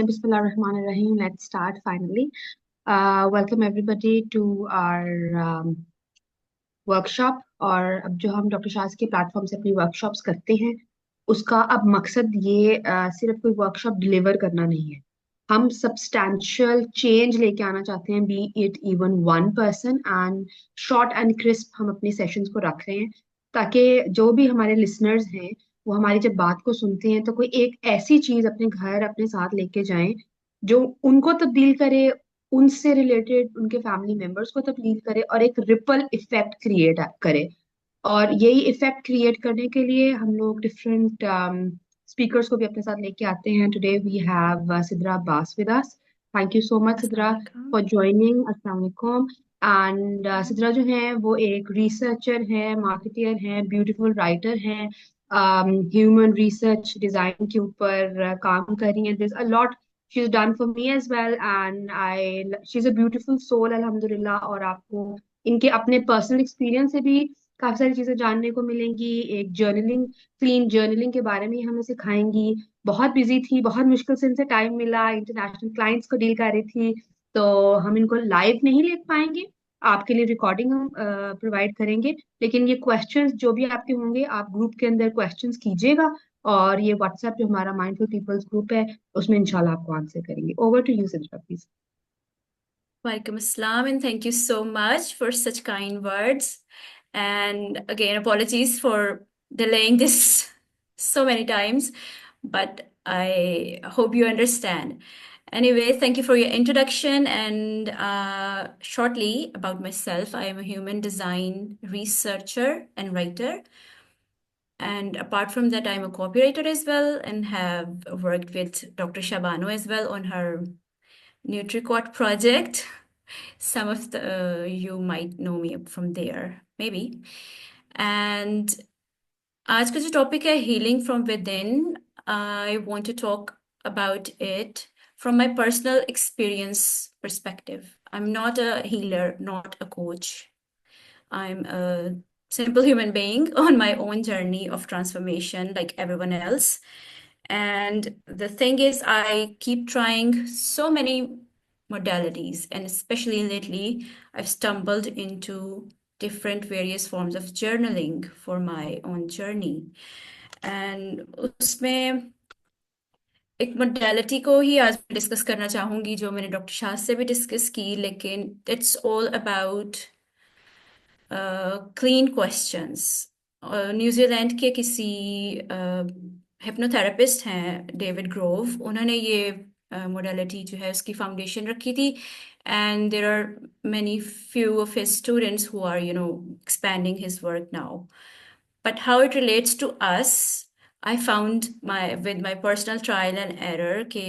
Bismillahirrahmanirrahim. Let's start finally. Welcome everybody to our workshop. और अब जो हम डॉक्टर शाह के प्लेटफॉर्म से अपनी वर्कशॉप्स करते हैं उसका अब मकसद ये सिर्फ कोई वर्कशॉप डिलीवर करना नहीं है। हम सब्सटैंशियल चेंज लेके आना चाहते हैं, B it even one person, and short and crisp हम अपने सेशंस को रख रहे हैं ताकि जो भी हमारे लिसनर्स हैं वो हमारी जब बात को सुनते हैं तो कोई एक ऐसी चीज अपने घर अपने साथ लेके जाएं जो उनको तब्दील करे, उनसे रिलेटेड उनके फैमिली मेंबर्स को तब्दील करे और एक रिपल इफेक्ट क्रिएट करे। और यही इफेक्ट क्रिएट करने के लिए हम लोग डिफरेंट स्पीकर्स को भी अपने साथ लेके आते हैं। Today we have Sidra Abbas with us. Thank you so much Sidra Assalamualaikum. For joining. अस्सलाम वालेकुम। एंड सिद्रा जो है वो एक रिसर्चर है, मार्केटियर है, ब्यूटीफुल राइटर है, ह्यूमन रिसर्च डिजाइन के ऊपर काम कर रही है। This a lot she's done for me as well, and she's a beautiful soul अल्हम्दुलिल्लाह। और आपको इनके अपने पर्सनल एक्सपीरियंस से भी काफी सारी चीजें जानने को मिलेंगी। एक जर्नलिंग, क्लीन जर्नलिंग के बारे में ही हमें सिखाएंगी। बहुत बिजी थी, बहुत मुश्किल से इनसे टाइम मिला, इंटरनेशनल क्लाइंट्स को डील कर रही थी, तो हम इनको लाइव नहीं ले पाएंगे। आपके लिए रिकॉर्डिंग हम प्रोवाइड करेंगे, लेकिन ये क्वेश्चंस जो भी आपके होंगे आप ग्रुप के अंदर क्वेश्चंस कीजिएगा और ये व्हाट्सएप जो हमारा माइंडफुल पीपल्स ग्रुप है उसमें इंशाल्लाह आपको आंसर करेंगे। Over to you Sidra please. Walaikum Assalam, and thank you so much for such kind words. And again, apologies for delaying this so many times, but I hope you understand. Anyway, thank you for your introduction. And shortly about myself, I am a human design researcher and writer. And apart from that, I'm a copywriter as well and have worked with Dr. Shahbano as well on her NutriQuat project. Some of the you might know me from there, maybe. And आज का जो topic है healing from within, I want to talk about it from my personal experience perspective. I'm not a healer, not a coach. I'm a simple human being on my own journey of transformation, like everyone else. And the thing is, I keep trying so many modalities, and especially lately, I've stumbled into different various forms of journaling for my own journey. And उसमें एक modality को ही आज discuss करना चाहूंगी जो मैंने doctor Shah से भी डिस्कस की, लेकिन it's all about clean questions. New Zealand के किसी हिप्नोथेरेपिस्ट हैं डेविड ग्रोव, उन्होंने ये मोडालिटी जो है उसकी फाउंडेशन रखी थी। And there are many few of his students who are expanding his work now, but how it relates to us, I found with my personal trial and error कि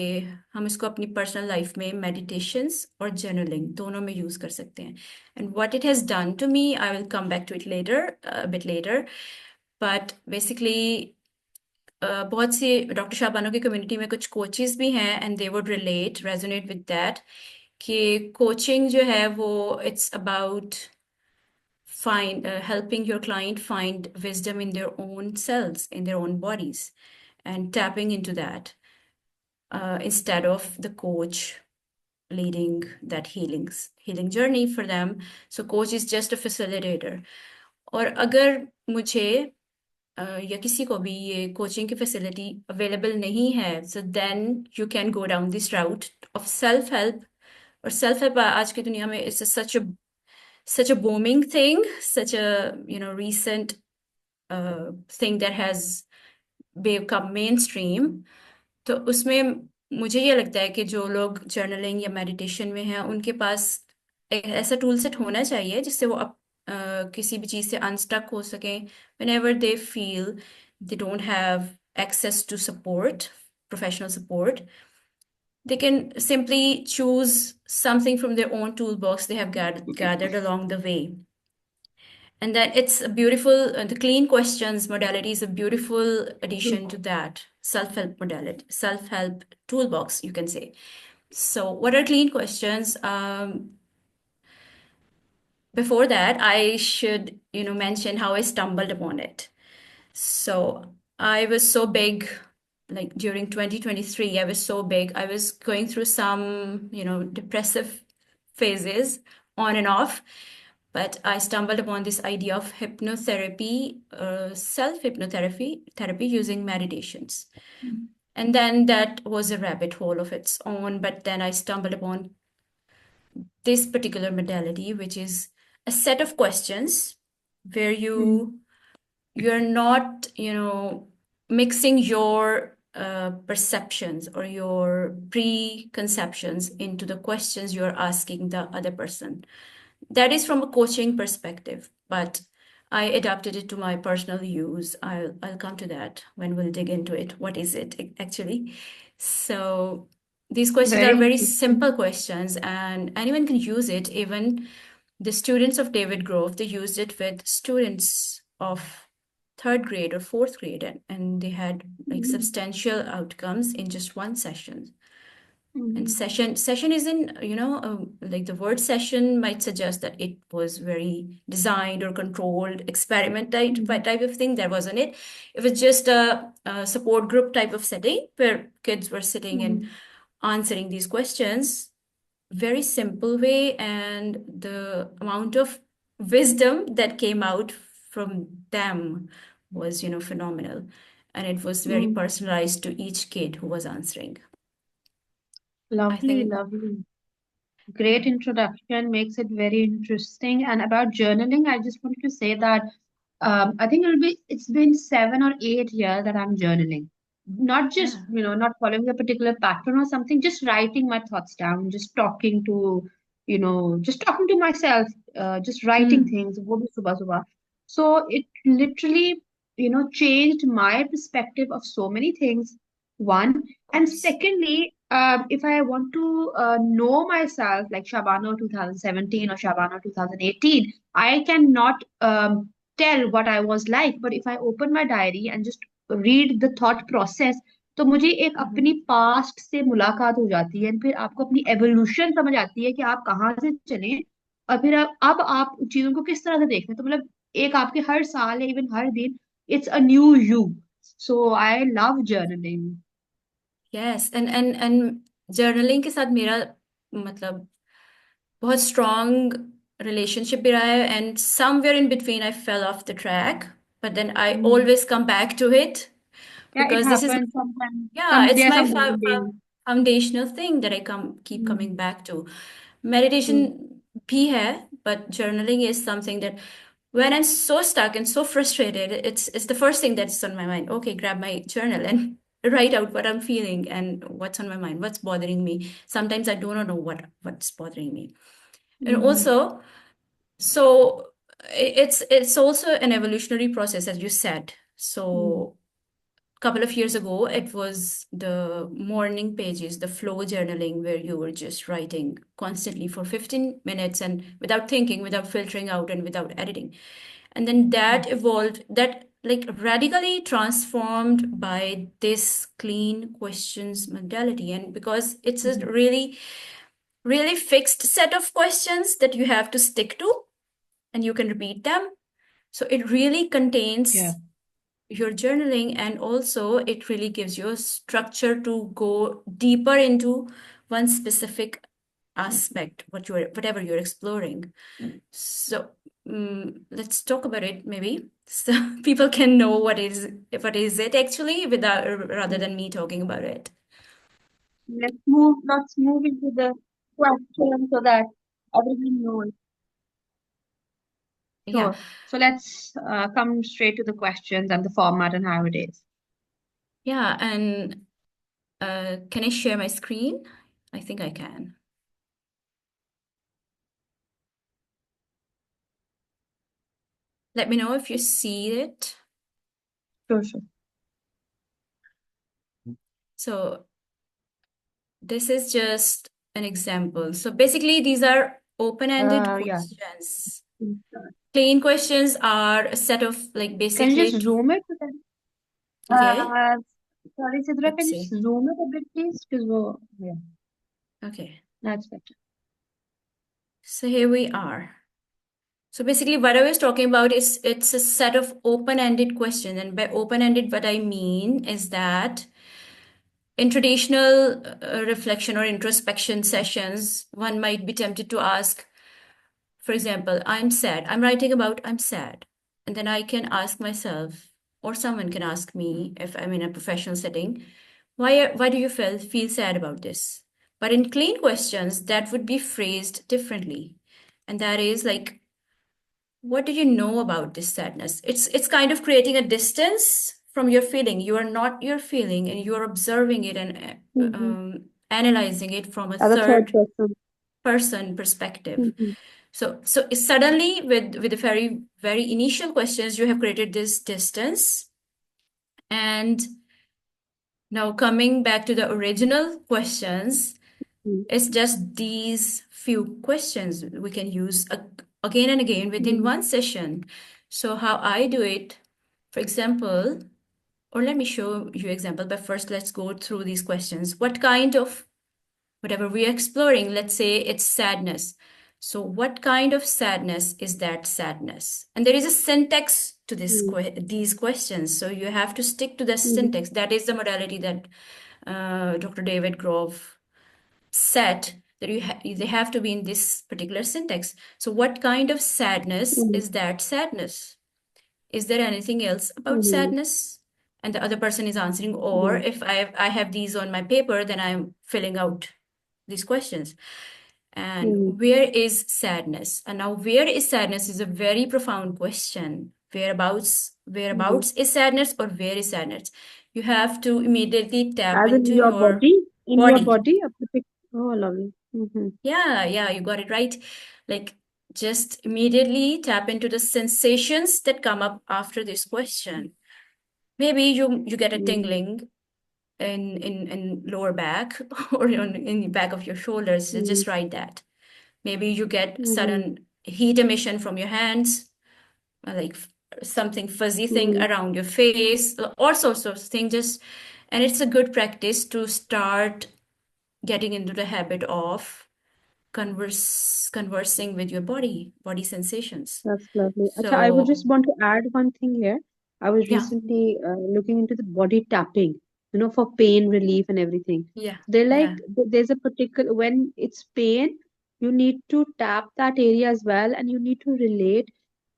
हम इसको अपनी personal life में meditations और journaling दोनों में use कर सकते हैं। And what it has done to me, I will come back to it later, a bit later. But basically, बहुत सी डॉक्टर शाहबानो की कम्युनिटी में कुछ कोचेस भी हैं and they would resonate with that कि coaching जो है वो it's about helping your client find wisdom in their own selves, in their own bodies, and tapping into that instead of the coach leading that healing journey for them. So coach is just a facilitator. और अगर मुझे या किसी को भी ये coaching की facility available नहीं है, so then you can go down this route of self help. और self help आज की दुनिया में is such a booming thing, such a recent thing that has become mainstream. तो उसमें मुझे ये लगता है कि जो लोग जर्नलिंग या मेडिटेशन में हैं उनके पास एक ऐसा टूल सेट होना चाहिए जिससे वो किसी भी चीज़ से अनस्टक हो सकें whenever they feel they don't have access to support, professional support. They can simply choose something from their own toolbox they have gathered along the way. And then it's a beautiful, the clean questions modality is a beautiful addition to that self-help modality, self-help toolbox, you can say. So what are clean questions? Before that, I should, mention how I stumbled upon it. So I was so big like during 2023, I was so big. I was going through some, depressive phases on and off. But I stumbled upon this idea of hypnotherapy, self-hypnotherapy, therapy using meditations. And then that was a rabbit hole of its own. But then I stumbled upon this particular modality, which is a set of questions where you're not, mixing your perceptions or your preconceptions into the questions you're asking the other person. That is from a coaching perspective, but I adapted it to my personal use. I'll come to that when we'll dig into it. What is it actually? So these questions Very are very interesting. simple questions, and anyone can use it. Even the students of David Grove, they used it with students of third grade or fourth grade, and they had like substantial outcomes in just one session. And session is in, like the word session might suggest that it was very designed or controlled experiment type of thing. That wasn't it. It was just a support group type of setting where kids were sitting and answering these questions. Very simple way, and the amount of wisdom that came out from them was, phenomenal. And it was very personalized to each kid who was answering. I Lovely, think, lovely. yeah. Great introduction, makes it very interesting. And about journaling, I just wanted to say that I think it's been 7 or 8 years that I'm journaling. Not just, Yeah. not following a particular pattern or something, just writing my thoughts down, just talking to myself, just writing Mm. things, wo bhi subah subah. So it literally, changed my perspective of so many things. One, Of and course. secondly, if I want to know myself, like Shahbano 2017 or Shahbano 2018, I cannot tell what I was like. But if I open my diary and just read the thought process, तो मुझे एक अपनी Mhm. Past से मुलाकात हो जाती है, फिर आपको अपनी एवोल्यूशन समझ आती है कि आप कहाँ से चले, और फिर अब आप चीजों को किस तरह से देखते हैं, तो मतलब एक आपके हर साल या इवन हर दिन, it's a new you. So I love journaling. Yes, and journaling के साथ मेरा मतलब बहुत strong relationship भी रहा है, and somewhere in between I fell off the track, but then I always come back to it Yeah, it because this is, happens sometimes. yeah, it's There are my some bad days. foundational thing that I keep coming Mm, back to. Meditation mm, भी है, but journaling is something that when I'm so stuck and so frustrated, it's the first thing that's on my mind. Okay, grab my journal and write out what I'm feeling and what's on my mind, what's bothering me. Sometimes I do not know what's bothering me. And mm, also, so it's also an evolutionary process, as you said. mm, So couple of years ago, it was the morning pages, the flow journaling, where you were just writing constantly for 15 minutes and without thinking, without filtering out, and without editing. And then mm, that evolved, that like radically transformed by this clean questions modality. And because it's a mm. really, really fixed set of questions that you have to stick to and you can repeat them. So it really Yeah. contains your journaling, and also it really gives you a structure to go deeper into one specific aspect whatever you're exploring. So let's talk about it maybe so people can know what is it actually without rather than me talking about it. Let's move into the question so that everyone knows. Yeah, Sure. So let's come straight to the questions and the format and how it is. yeah. And can I share my screen? I think I can. Let me know if you see it. Sure, sure. So this is just an example. So basically, these are open-ended Yeah. questions. Plain questions are a set of like Can basic you just like, zoom it? okay, Uh, Sorry, Sidra, let's can you just see. zoom it a bit, please? Because yeah, Okay, that's better. so here we are. So basically, what I was talking about is it's a set of open-ended questions. And by open-ended, what I mean is that in traditional reflection or introspection sessions, one might be tempted to ask, for example, I'm sad. I'm writing about I'm sad. And then I can ask myself, or someone can ask me if I'm in a professional setting, why do you feel sad about this? But in clean questions, that would be phrased differently. And that is like, what do you know about this sadness? It's kind of creating a distance from your feeling. You are not your feeling, and you are observing it and Mm-hmm. analyzing it from a As a third third person. person perspective. Mm-hmm. So suddenly, with the very initial questions, you have created this distance. And now coming back to the original questions, it's just these few questions we can use again and again within Mm-hmm. one session. So how I do it, for example, or let me show you example, but first let's go through these questions. What kind of whatever we are exploring, let's say it's sadness. So what kind of sadness is that sadness? And there is a syntax to these questions. So you have to stick to the Mm-hmm. syntax. That is the modality that Dr. David Grove set, that they have to be in this particular syntax. So what kind of sadness Mm-hmm. is that sadness? Is there anything else about Mm-hmm. sadness? And the other person is answering, or Yeah. if I have these on my paper, then I'm filling out these questions. And Mm-hmm. where is sadness? And now, where is sadness is a very profound question. Mm-hmm. Whereabouts is sadness, or where is sadness? You have to immediately tap As in into your your body? In your body. body? A perfect. Oh, lovely. Mm-hmm. Yeah, you got it right. Like, just immediately tap into the sensations that come up after this question. Maybe you get a Mm-hmm. tingling in lower back or in the back of your shoulders. So Mm-hmm. just write that. Maybe you get Mm-hmm. sudden heat emission from your hands, like something fuzzy thing Mm-hmm. around your face, all sorts of things. Just and it's a good practice to start getting into the habit of conversing with your body sensations. That's lovely. Acha, I would So just want to add one thing here. I was yeah, recently looking into the body tapping, for pain relief and everything. yeah, So they're like, yeah, there's a particular, when it's pain, you need to tap that area as well, and you need to relate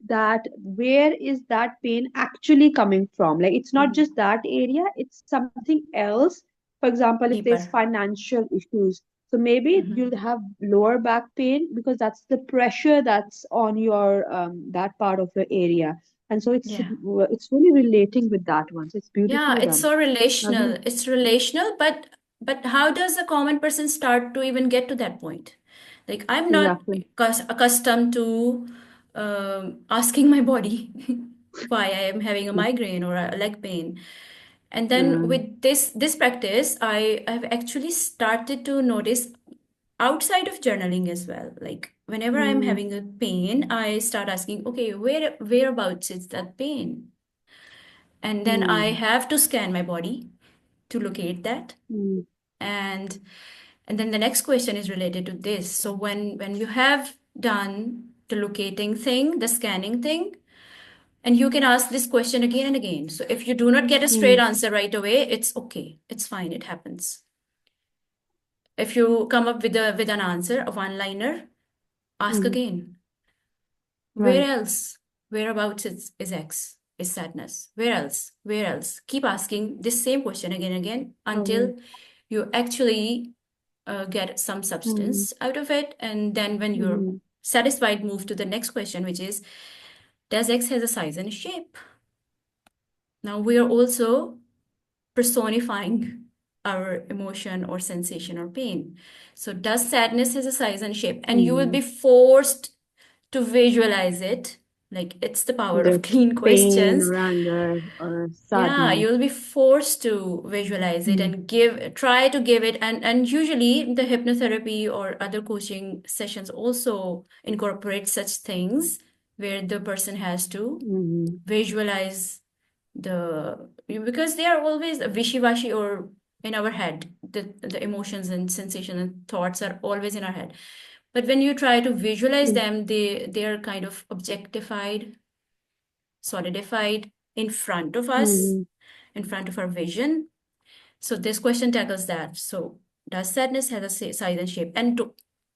that where is that pain actually coming from. Like, it's not mhm, just that area, it's something else. For example, if there's deeper. financial issues, so maybe Mhm. you'll have lower back pain because that's the pressure that's on your that part of your area, and so Yeah. it's really relating with that one. So it's Yeah, beautifully it's done. so Lovely. relational. It's relational, but how does a common person start to even get to that point? Like I'm not Exactly. accustomed to asking my body why I am having a migraine or a leg pain. And then Mm, with this practice, I have actually started to notice outside of journaling as well. Like whenever I'm mm, having a pain, I start asking, okay, whereabouts is that pain? And then I mm, have to scan my body to locate that. mm, and and then the next question is related to this. So when you have done the locating thing, the scanning thing, and you can ask this question again and again. So if you do not get a straight mm, answer right away, it's okay, it's fine, it happens. If you come up with an answer, a one liner, ask mm. again. Where Right. else? Whereabouts is X? Is sadness? Where else? Where else? Keep asking this same question again and again Lovely. until you actually get some Mm, substance out of it. And then when you're mm, satisfied, move to the next question, which is, does X has a size and a shape? Now we are also personifying our emotion or sensation or pain. So does sadness has a size and shape? And you will mm. be forced to visualize it. Like it's the power Whether of it's clean pain questions. or anger or Yeah, sadness. you'll be forced to visualize it Mm, and try to give it. And usually the hypnotherapy or other coaching sessions also incorporate such things where the person has to mm, visualize because they are always wishy-washy or in our head. The emotions and sensations and thoughts are always in our head. But when you try to visualize mm, them, they are kind of objectified, solidified in front of us, mm, in front of our vision. So this question tackles that. So does sadness have a size and shape? And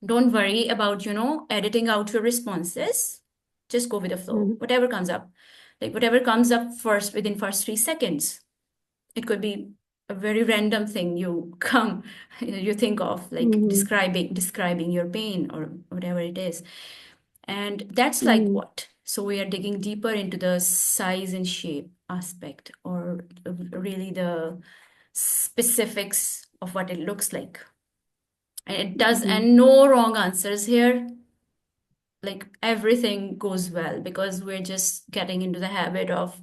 don't worry about, editing out your responses. Just go with the flow. Mhm. Whatever comes up. Like whatever comes up first within first 3 seconds. It could be a very random thing you think of, like Mhm. describing your pain or whatever it is. And that's like Mhm. what? So we are digging deeper into the size and shape aspect, or really the specifics of what it looks like. And it does, Mhm. and no wrong answers here. Like everything goes well because we're just getting into the habit of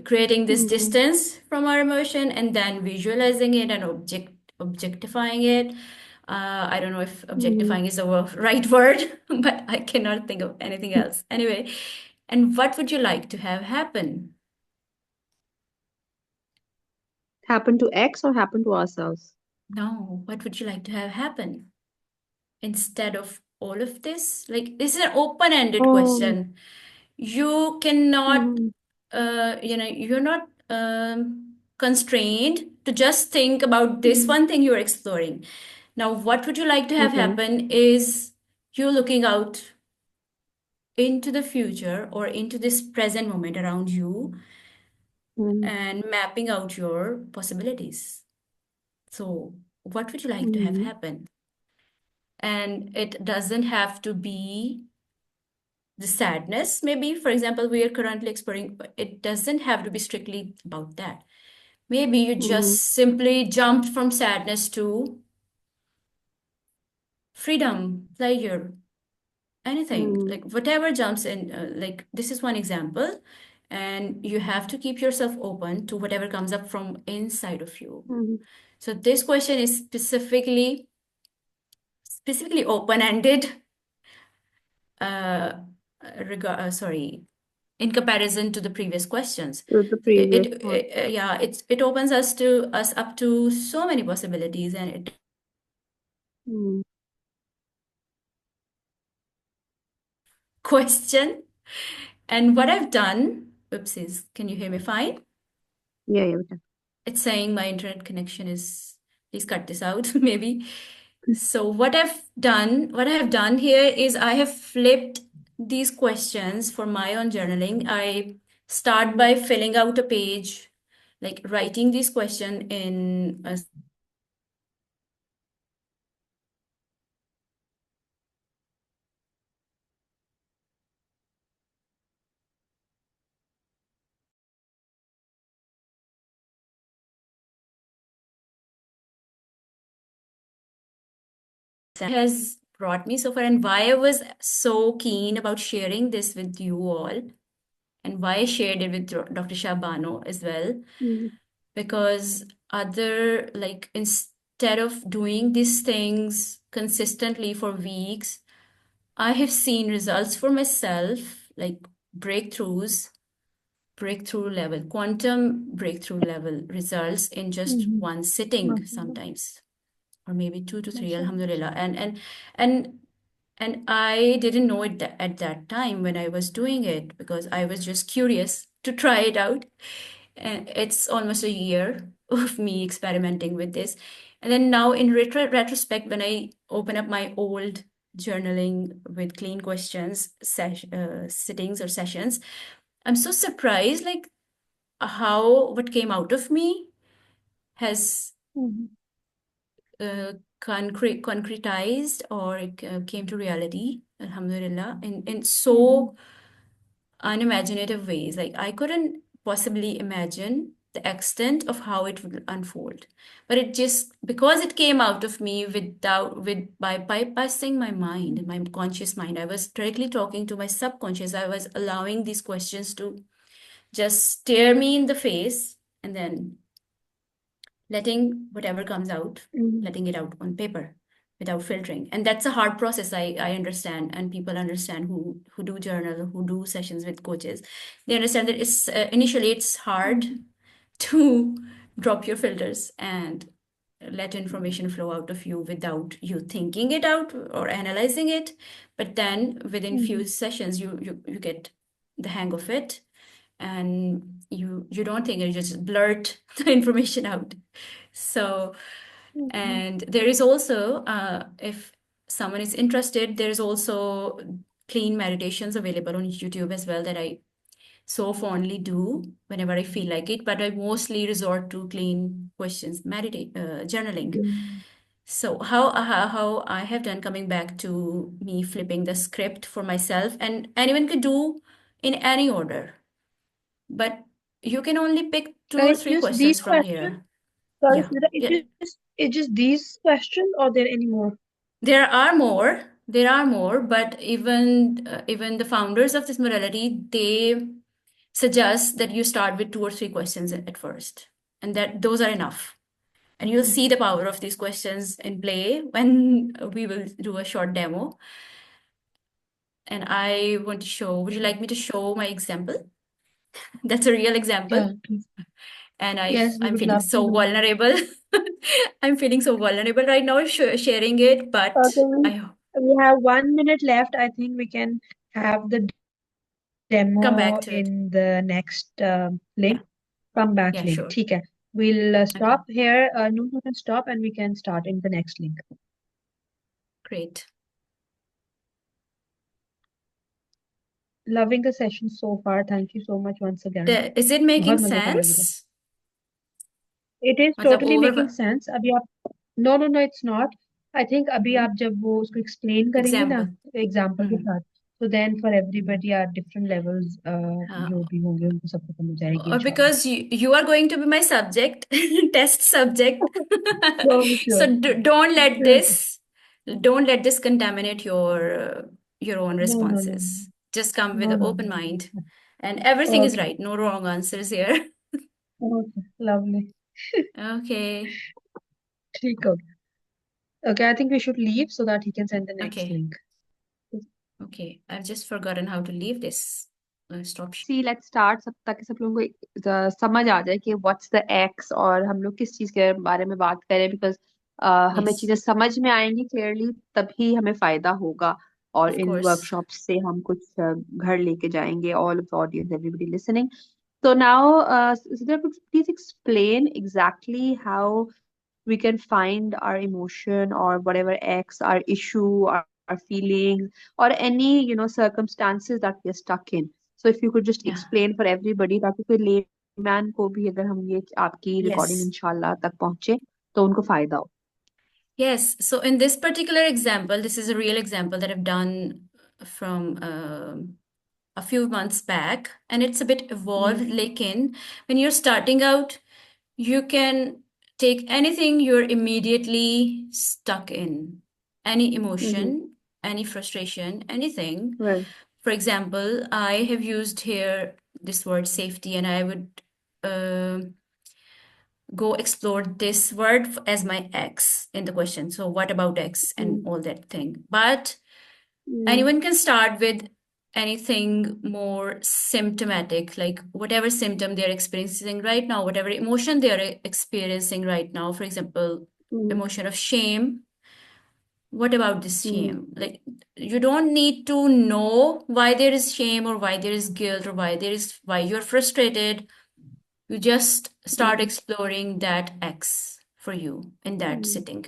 creating this Mhm. distance from our emotion and then visualizing it and objectifying it. I don't know if Mhm. objectifying is the right word, but I cannot think of anything else. Anyway, and what would you like to have happen? Happen to X or happen to ourselves? No, what would you like to have happen instead of all of this? Like, this is an open-ended Oh. question. You cannot, Mhm. you're not constrained to just think about this Mhm. one thing you're exploring. Now, what would you like to have Okay. happen is you looking out into the future or into this present moment around you Mhm. and mapping out your possibilities. So, what would you like to have Mhm. happen? And it doesn't have to be the sadness. Maybe, for example, we are currently exploring, it doesn't have to be strictly about that. Maybe you Mhm. just simply jumped from sadness to freedom, pleasure, anything, Mhm. like whatever jumps in. Like, this is one example, and you have to keep yourself open to whatever comes up from inside of you. Mhm. So this question is specifically open-ended, uh, sorry, in comparison to the previous questions. To the previous one. Yeah, it opens us up to so many possibilities, and it Mhm. question. And what I've done, oopsies, can you hear me fine? Yeah, yeah. Okay. It's saying my internet connection is, please cut this out, maybe. So what I have done here is I have flipped these questions for my own journaling. I start Mhm. by filling out a page, like writing this question in a has brought me so far, and why I was so keen about sharing this with you all, and why I shared it with Dr. Shahbano as well, Mhm. because instead of doing these things consistently for weeks, I have seen results for myself, like breakthroughs, breakthrough level, quantum breakthrough level results in just Mhm. one sitting Mashallah. sometimes, or maybe 2 to 3, Mashallah. alhamdulillah. And and I didn't know it at that time when I was doing it, because I was just curious to try it out. And it's almost a year of me experimenting with this. And then now in retrospect, when I open up my old journaling with clean questions sittings or sessions, I'm so surprised, like how what came out of me has Mhm. concretized, or came to reality, alhamdulillah, in Mhm. so unimaginative ways. Like I couldn't possibly imagine the extent of how it would unfold. But it just, because it came out of me by bypassing my mind, my conscious mind, I was directly talking to my subconscious. I was allowing these questions to just stare me in the face, and then letting whatever comes out, Mhm. letting it out on paper without filtering. And that's a hard process. I understand, and people understand who do journal, who do sessions with coaches. They understand that it's initially it's hard Mhm. to drop your filters and let information flow out of you without you thinking it out or analyzing it. But then within few Mhm. sessions, you get the hang of it, and you don't think, you just blurt the information out. So, Mhm. and there is also, if someone is interested, there's also clean meditations available on YouTube as well that I so fondly do whenever I feel like it, but I mostly resort to clean questions, journaling. Mm. So how I have done, coming back to me flipping the script for myself, and anyone could do in any order, but you can only pick two or It's three just these questions from questions. here. Sorry, Yeah, Sidra, yeah. it's just these questions, or there any more? There are more. There are more, but even the founders of this modality, they suggest that you start with two or three questions at first, and that those are enough. And you'll see the power of these questions in play when we will do a short demo. And I want to show, would you like me to show my example? That's a real example. Yeah, please. And Yes, we I'm would feeling love to so know. vulnerable. I'm feeling so vulnerable right now sharing it, but Okay, we have 1 minute left. I think we can have the come demo back to it. in the next link. Yeah, Come back yeah, link. sure. ठीक है. We'll Okay, stop here. No, we can stop and we can start in the next link. great. Loving the session so far. Thank you so much once again. Is it making बहुत मजा आया मुझे. sense? It is मतलब totally over making sense. अभी आप no, it's not. I think अभी hmm, आप जब वो उसको explain करेंगे ना example. example के Hmm. साथ, so then for everybody at different levels जो भी होंगे उनको सबको समझ आएगी इंशाल्लाह. Because you are going to be my subject, test subject. Sure, So sure. Sure. don't let this contaminate your own No. responses. Just come with No, an no, open no, mind, no. and everything is Okay. right. No wrong answers here. Okay. Lovely. Okay. ठीक हो गया. Okay, I think we should leave so that he can send the next Okay. link. Okay. I've just forgotten how to leave this. Stop. See let's start सब ताकि सब लोगों को समझ आ जाए कि व्हाट्स द एक्स और हम लोग किस चीज के बारे में बात करें बिकॉज हमें Yes, चीजें समझ में आएंगी क्लियरली तभी हमें फायदा होगा और of इन course. वर्कशॉप से हम कुछ घर लेके जाएंगे all of the audience everybody listening so now Sidra, please explain exactly how we can find our emotion or whatever X, our issue, our feelings, or any circumstances that we are stuck in. So if you could just Yeah. explain for everybody ताकि कोई layman को भी अगर हम ये आपकी recording Yes. इंशाल्लाह तक पहुंचे तो उनको फायदा हो. Yes, so in this particular example, this is a real example that I've done from a few months back, and it's a bit evolved. Mm, Lekin, when you're starting out, you can take anything you're immediately stuck in, any mm-hmm. emotion, any frustration, anything. Right. For example, I have used here this word safety, and I would uh, go explore this word as my X in the question. So, what about X and Mm, all that thing? But mm, anyone can start with anything more symptomatic, like whatever symptom they're experiencing right now, whatever emotion they're experiencing right now. For example, mm, emotion of shame. What about this mm, shame? Like, you don't need to know why there is shame or why there is guilt or why you're frustrated. You just start mm, exploring that X for you in that mm, sitting.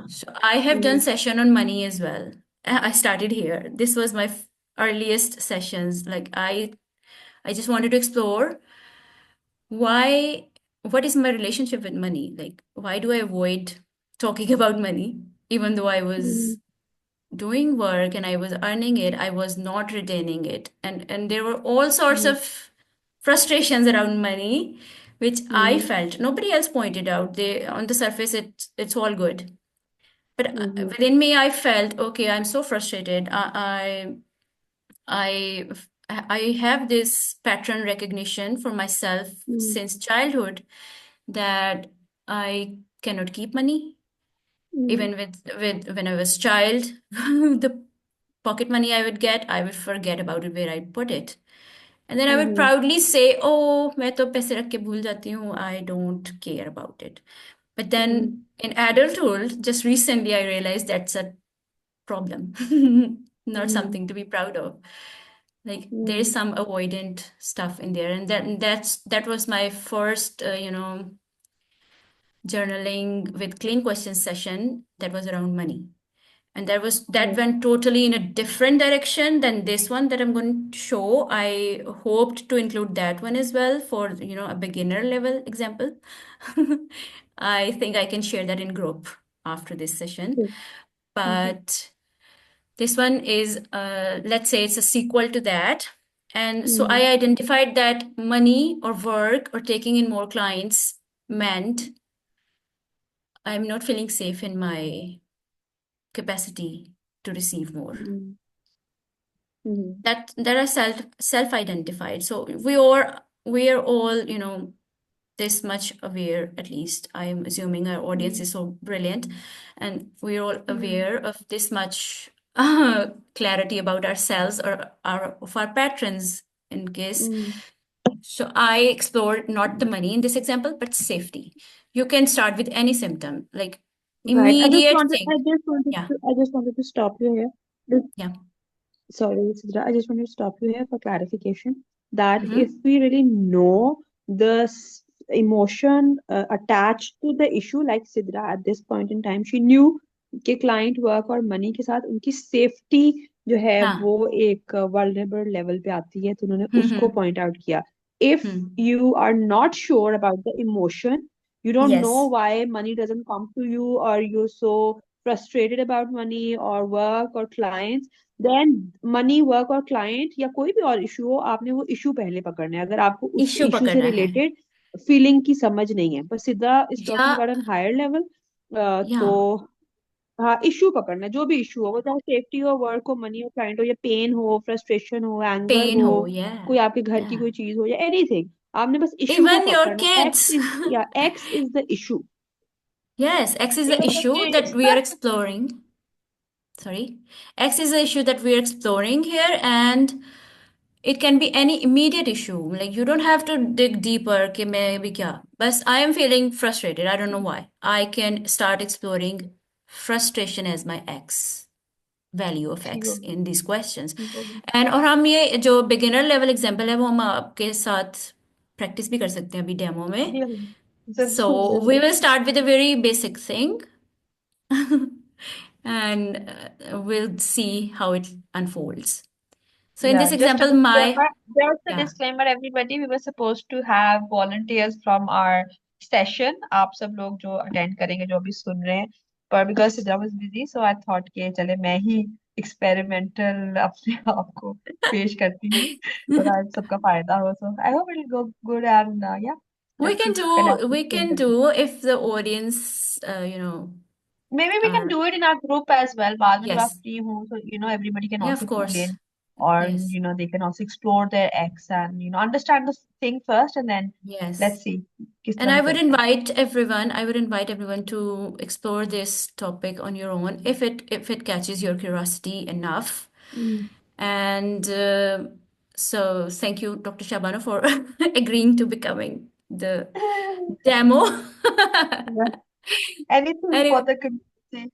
So I have done mm, session on money as well. I started here. This was my earliest sessions. Like I just wanted to explore why, what is my relationship with money? Like, why do I avoid talking about money? Even though I mm, was doing work and I was earning it, I was not retaining it. And there were all sorts mm, of frustrations around money, which I mm, felt. Nobody else pointed out. They on the surface it's all good. But mm, within me, I felt, okay, I'm so frustrated. I I have this pattern recognition for myself mm, since childhood that I cannot keep money. mm, Even with when I was child, the pocket money I would get, I would forget about it where I put it. And then I would mm, proudly say, "Oh, मैं तो पैसे रख के भूल जाती हूँ. I don't care about it." But mm, then in adulthood, just recently I realized that's a problem, not mm, something to be proud of. Like there is Mm. some avoidant stuff in there, and that was my first, journaling with clean questions session that was around money. And that Right. went totally in a different direction than this one that I'm going to show. I hoped to include that one as well for, a beginner level example. I think I can share that in group after this session. Okay. Okay. But this one is, let's say it's a sequel to that. And so I Mm. identified that money or work or taking in more clients meant I'm not feeling safe in my capacity to receive more. Mm. Mm. That are self identified. So we are all, this much aware, at least I am assuming our audience Mm. is so brilliant, and we're all Mm. aware of this much clarity about ourselves or our patterns in case. Mm. So I explored not the money in this example, but safety. You can start with any symptom, like Right. immediate thing. Yeah, I just wanted to stop you here. yeah. Sorry, Sidra, I just want to stop you here for clarification that if Mm-hmm. we really know the emotion attached to the issue, like Sidra at this point in time, she knew कि client work और money के साथ उनकी safety जो है हाँ. वो एक vulnerable level पे आती है तो उन्होंने उसको Mm-hmm. point out किया. If Hmm. you are not sure about the emotion, you don't know Yes. why money doesn't come to you, or you're so frustrated about money or work or clients, then money work और client या कोई भी और issue हो, आपने वो issue पहले पकड़ना है अगर आपको उस इश्यू इशू से पकड़ना है. रिलेटेड फीलिंग की समझ नहीं है. पर सिद्धा इज या talking about an higher level. या तो हाँ, इशू पकड़ना है, जो भी इशू हो, वो चाहे सेफ्टी हो, वर्क हो, मनी हो, क्लाइंट हो, या पेन हो, फ्रस्ट्रेशन हो, एंगर पेन हो, हो. या कोई आपके घर की या कोई चीज हो, या एनीथिंग, आपने बस इशू को इवन योर पकड़ना है. Kids. X is the issue. Yes, X is the Even the issue that kids. we are exploring. Sorry. X is the issue that we are exploring here, and it can be any immediate issue. Like you don't have to dig deeper कि मैं भी क्या. But I am feeling frustrated. I don't know why. I can start exploring frustration as my X. Value of ठीक X होगा. in these questions. ठीक होगा. And और हम ये जो beginner level example है वो हम आपके साथ practice भी कर सकते हैं अभी demo में. जी, So जरूर we जरूर. will start with a very basic thing and we'll see how it unfolds. So in Yeah, this just a example, disclaimer. Just a yeah, disclaimer, everybody. We were supposed to have volunteers from our session. आप सब लोग जो attend करेंगे, जो अभी सुन रहे हैं. पर because Sidra was busy, so I thought कि चले मैं ही experimental अपने आप को पेश करती हूँ. तो that सबका फायदा हो. So I hope it'll go good, and yeah, we let's can see. पहले do आप we explain can करते हैं. do if the audience, Maybe we can are do it in our group as well. बाद में जब आप yes, free हो, so everybody can yeah, also of tune course, in, or yes, they can also explore their ex and understand the thing first, and then yes. let's see किस And तरह निकलता है. I would invite everyone to explore this topic on your own if it catches your curiosity enough. Mm. And so thank you, Dr. Shahbano, for agreeing to becoming the demo. Yeah. Anything for Anyway, the community.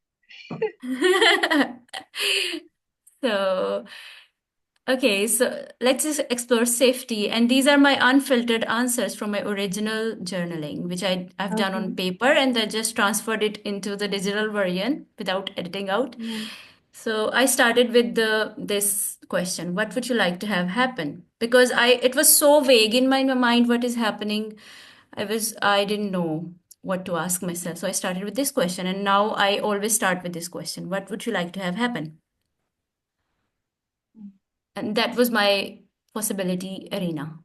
so okay, so let's just explore safety. And these are my unfiltered answers from my original journaling, which I've done on Okay. paper and then just transferred it into the digital version without editing out. Mm. So I started with this question, what would you like to have happen? Because it was so vague in my mind what is happening. I didn't know what to ask myself. So I started with this question, and now I always start with this question, what would you like to have happen? And that was my possibility arena.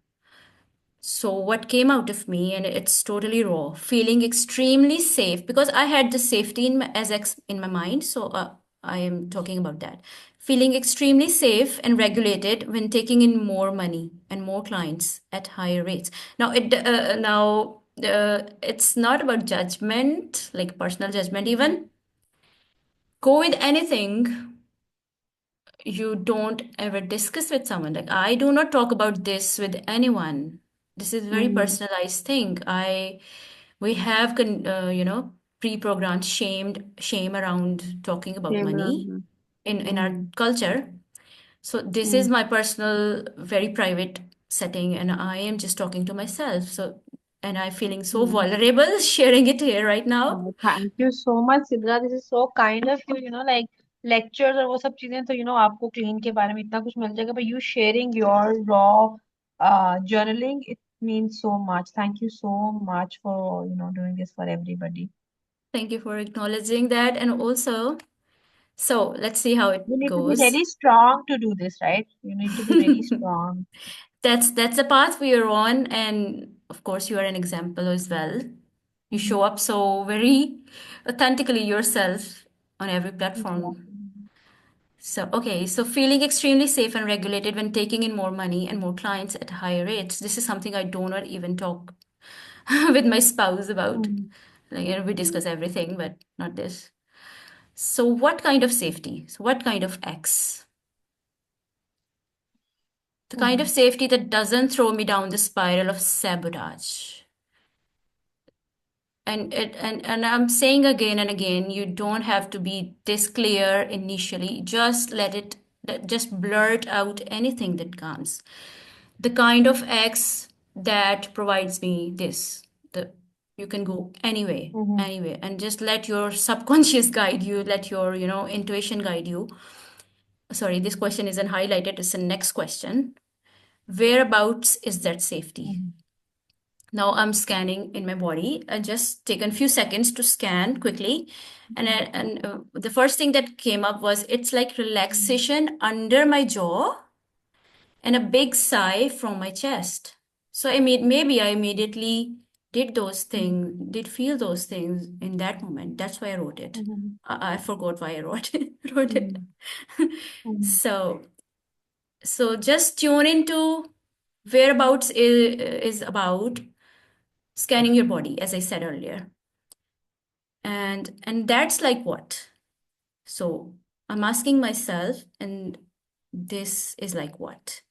So what came out of me, and it's totally raw, feeling extremely safe because I had the safety in my, as X in my mind. So I am talking about that. Feeling extremely safe and regulated when taking in more money and more clients at higher rates. Now it's not about judgment, like personal judgment Mm. even. Go with anything you don't ever discuss with someone. Like I do not talk about this with anyone. This is very Mm. personalized thing. We have pre-programmed shame around talking about Same money around. in our Mm. culture. So this is my personal, very private setting, and I am just talking to myself. So, and I'm feeling so vulnerable sharing it here right now. Oh, thank you so much, Sidra. This is so kind of you, like lectures और वो सब चीजें तो आपको clean के बारे में इतना कुछ मिल जाएगा, but you sharing your raw journaling, it means so much. Thank you so much for doing this for everybody. Thank you for acknowledging that. And also, so let's see how it You need to be goes. really strong to do this, right? You need to be really strong. That's the path we are on, and of course, you are an example as well. You Mhm. show up so very authentically yourself on every platform. Exactly. So, okay, so feeling extremely safe and regulated when taking in more money and more clients at higher rates. This is something I do not even talk with my spouse about. Mhm. Like, we discuss everything, but not this. So, what kind of safety? So, what kind of X? The kind of Mhm. safety that doesn't throw me down the spiral of sabotage. And I'm saying again and again, you don't have to be this clear initially. Just let it, just blurt out anything that comes. The kind of X that provides me this. The You can go Mhm. anyway, and just let your subconscious guide you, let your, intuition guide you. Sorry, this question isn't highlighted. It's the next question. Whereabouts is that safety? Mhm. Now I'm scanning in my body. I just taken a few seconds to scan quickly. And the first thing that came up was it's like Mhm. relaxation under my jaw and a big sigh from my chest. So maybe I immediately did those Mhm. things, did feel those things in that moment. That's why I wrote it. Mhm. I forgot why I wrote it. Mhm. Mhm. So just tune into whereabouts is about scanning your body, as I said earlier. And that's like what? So I'm asking myself, and this is like what?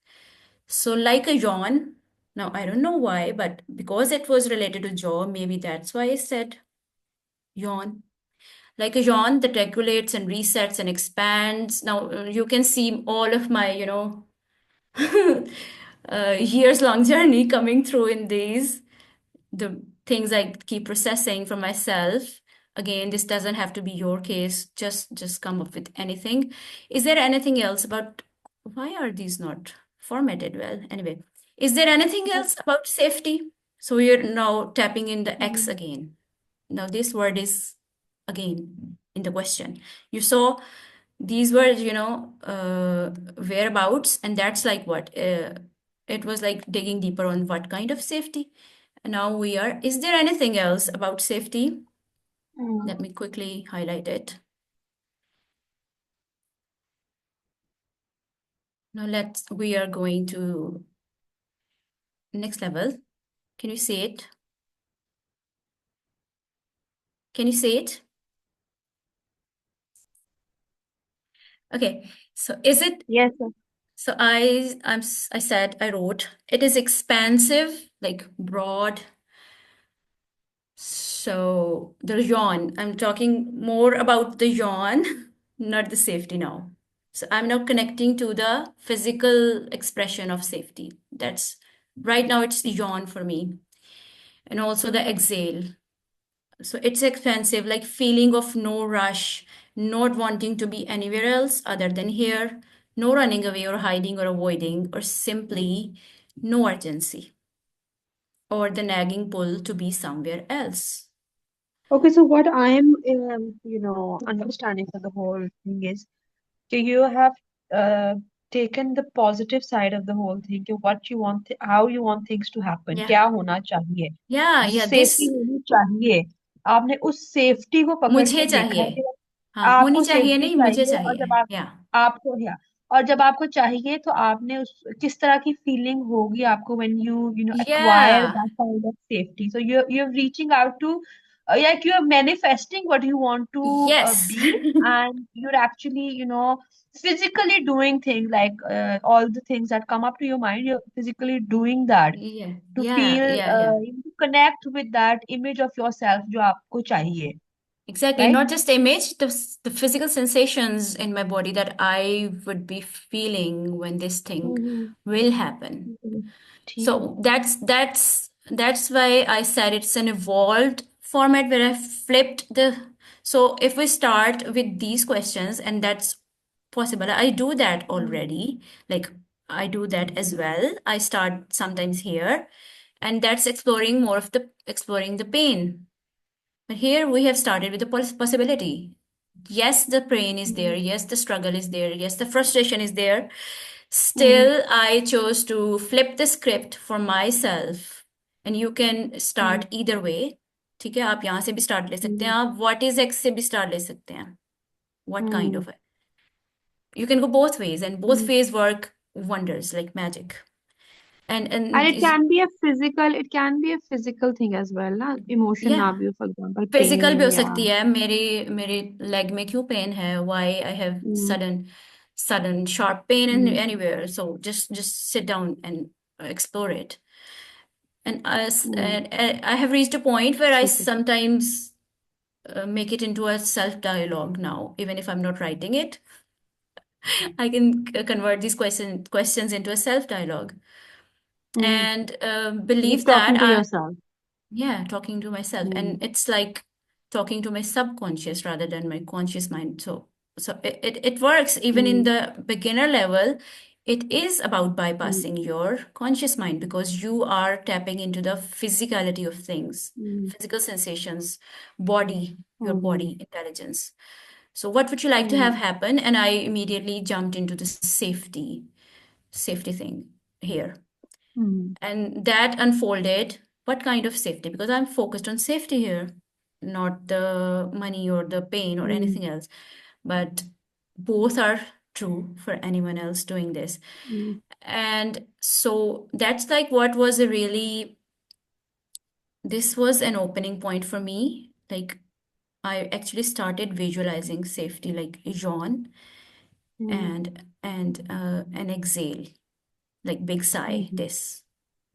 So like a yawn. Now I don't know why, but because it was related to jaw, maybe that's why I said yawn. Like a yawn that regulates and resets and expands. Now you can see all of my, years long journey coming through in these, the things I keep processing for myself. Again, this doesn't have to be your case. Just come up with anything. Is there anything else about why are these not formatted well? Anyway, is there anything else about safety? So you're now tapping in the X Mhm. again. Now this word is again in the question. You saw these words, whereabouts, and that's like what? It was like digging deeper on what kind of safety. And now we are, is there anything else about safety? Mhm. Let me quickly highlight it. Now we are going to next level. Can you see it? Can you see it? Okay. So is it, Yes, sir. so I said, I wrote, it is expansive, like broad. So the yawn, I'm talking more about the yawn, not the safety now. So I'm now connecting to the physical expression of safety. That's right now it's the yawn for me. And also the exhale. So it's expansive, like feeling of no rush, not wanting to be anywhere else other than here, no running away or hiding or avoiding, or simply no urgency, or the nagging pull to be somewhere else. Okay, so what I am, understanding for the whole thing is, so you have uh, taken the positive side of the whole thing, कि what you want, how you want things to happen, Yeah. क्या होना चाहिए, जैसे Yeah, safety this होनी चाहिए, आपने उस safety को पकड़ के मुझे देखा चाहिए. है कि हाँ, होनी आपको चाहिए सेफ्टी नहीं, मुझे चाहिए, और चाहिए. जब या आपको या और जब आपको चाहिए तो आपने उस किस तरह की फीलिंग होगी आपको when you know acquire या that kind of safety, so you're reaching out to like you're manifesting what you want to yes. be, and you're actually physically doing things like all the things that come up to your mind, you're physically doing that या to या feel या या to connect with that image of yourself जो आपको चाहिए. Exactly, right? not just image, the physical sensations in my body that I would be feeling when this thing hmm, will happen. हम्म, ठीक है. So that's why I said it's an evolved format where I flipped the. So if we start with these questions, and that's possible, I do that hmm, already. Like I do that as well. I start sometimes here, and that's exploring the pain. But here we have started with the possibility. Yes, the pain is there. Hmm, Yes, the struggle is there. Yes, the frustration is there. Hmm, Still, I chose to flip the script for myself. And you can start hmm, either way. ठीक है, आप यहाँ से भी start ले सकते हैं, हम्म, आप what is X से भी start ले सकते हैं. What kind hmm, of it? You can go both ways, and both hmm. ways work wonders like magic. And And and it can be a physical thing as well, na? Emotion yeah. ना भी हो, for example, physical भी pain हो या. सकती है. मेरे मेरे लेग में क्यों पेन है, why I have hmm, sudden sharp pain in hmm, anywhere, so just sit down and explore it. And hmm, I have reached a point where I ठीक है. sometimes make it into a self dialogue now, even if I'm not writing it. I can convert these questions into a self dialogue, hmm. and Like believe that talking to yourself. yeah, talking to myself. Hmm, And it's like talking to my subconscious rather than my conscious mind. So it works even in hmm, the beginner level. It is about hmm, bypassing your conscious mind because you are tapping into the physicality of things, hmm, physical sensations, body, your hmm, body intelligence. So what would you like to have hmm, happen? And I immediately jumped into the safety thing here. Hmm, And that unfolded what kind of safety? Because I'm focused on safety here, not the money or the pain or hmm, anything else. But both are true for anyone else doing this. Hmm, And so that's like what was a really, this was an opening point for me. Like I actually started visualizing safety, like yawn hmm, and an exhale, like big sigh, hmm, this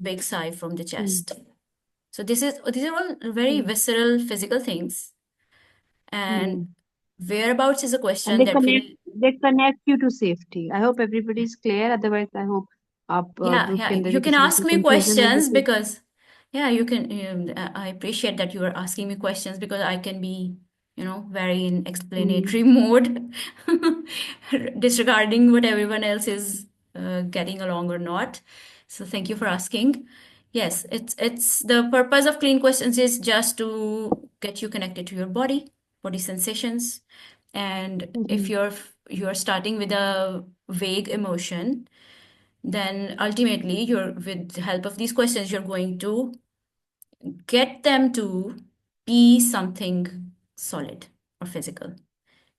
big sigh from the hmm, chest. So these are all very hmm, visceral physical things. Hmm. And whereabouts is a And question that will, they connect you to safety. I hope everybody is clear. Otherwise, I hope आप group yeah, के अंदर you भी can किसी को ask कोई me confusion है questions तो. because, yeah, you can, I appreciate that you are asking me questions because I can be, very in hmm, explanatory mode, disregarding what everyone else is getting along or not. So thank you for asking. Yes, it's the purpose of clean questions is just to get you connected to your body sensations. And if hmm, you're starting with a vague emotion, then ultimately you're with the help of these questions you're going to get them to be something solid or physical.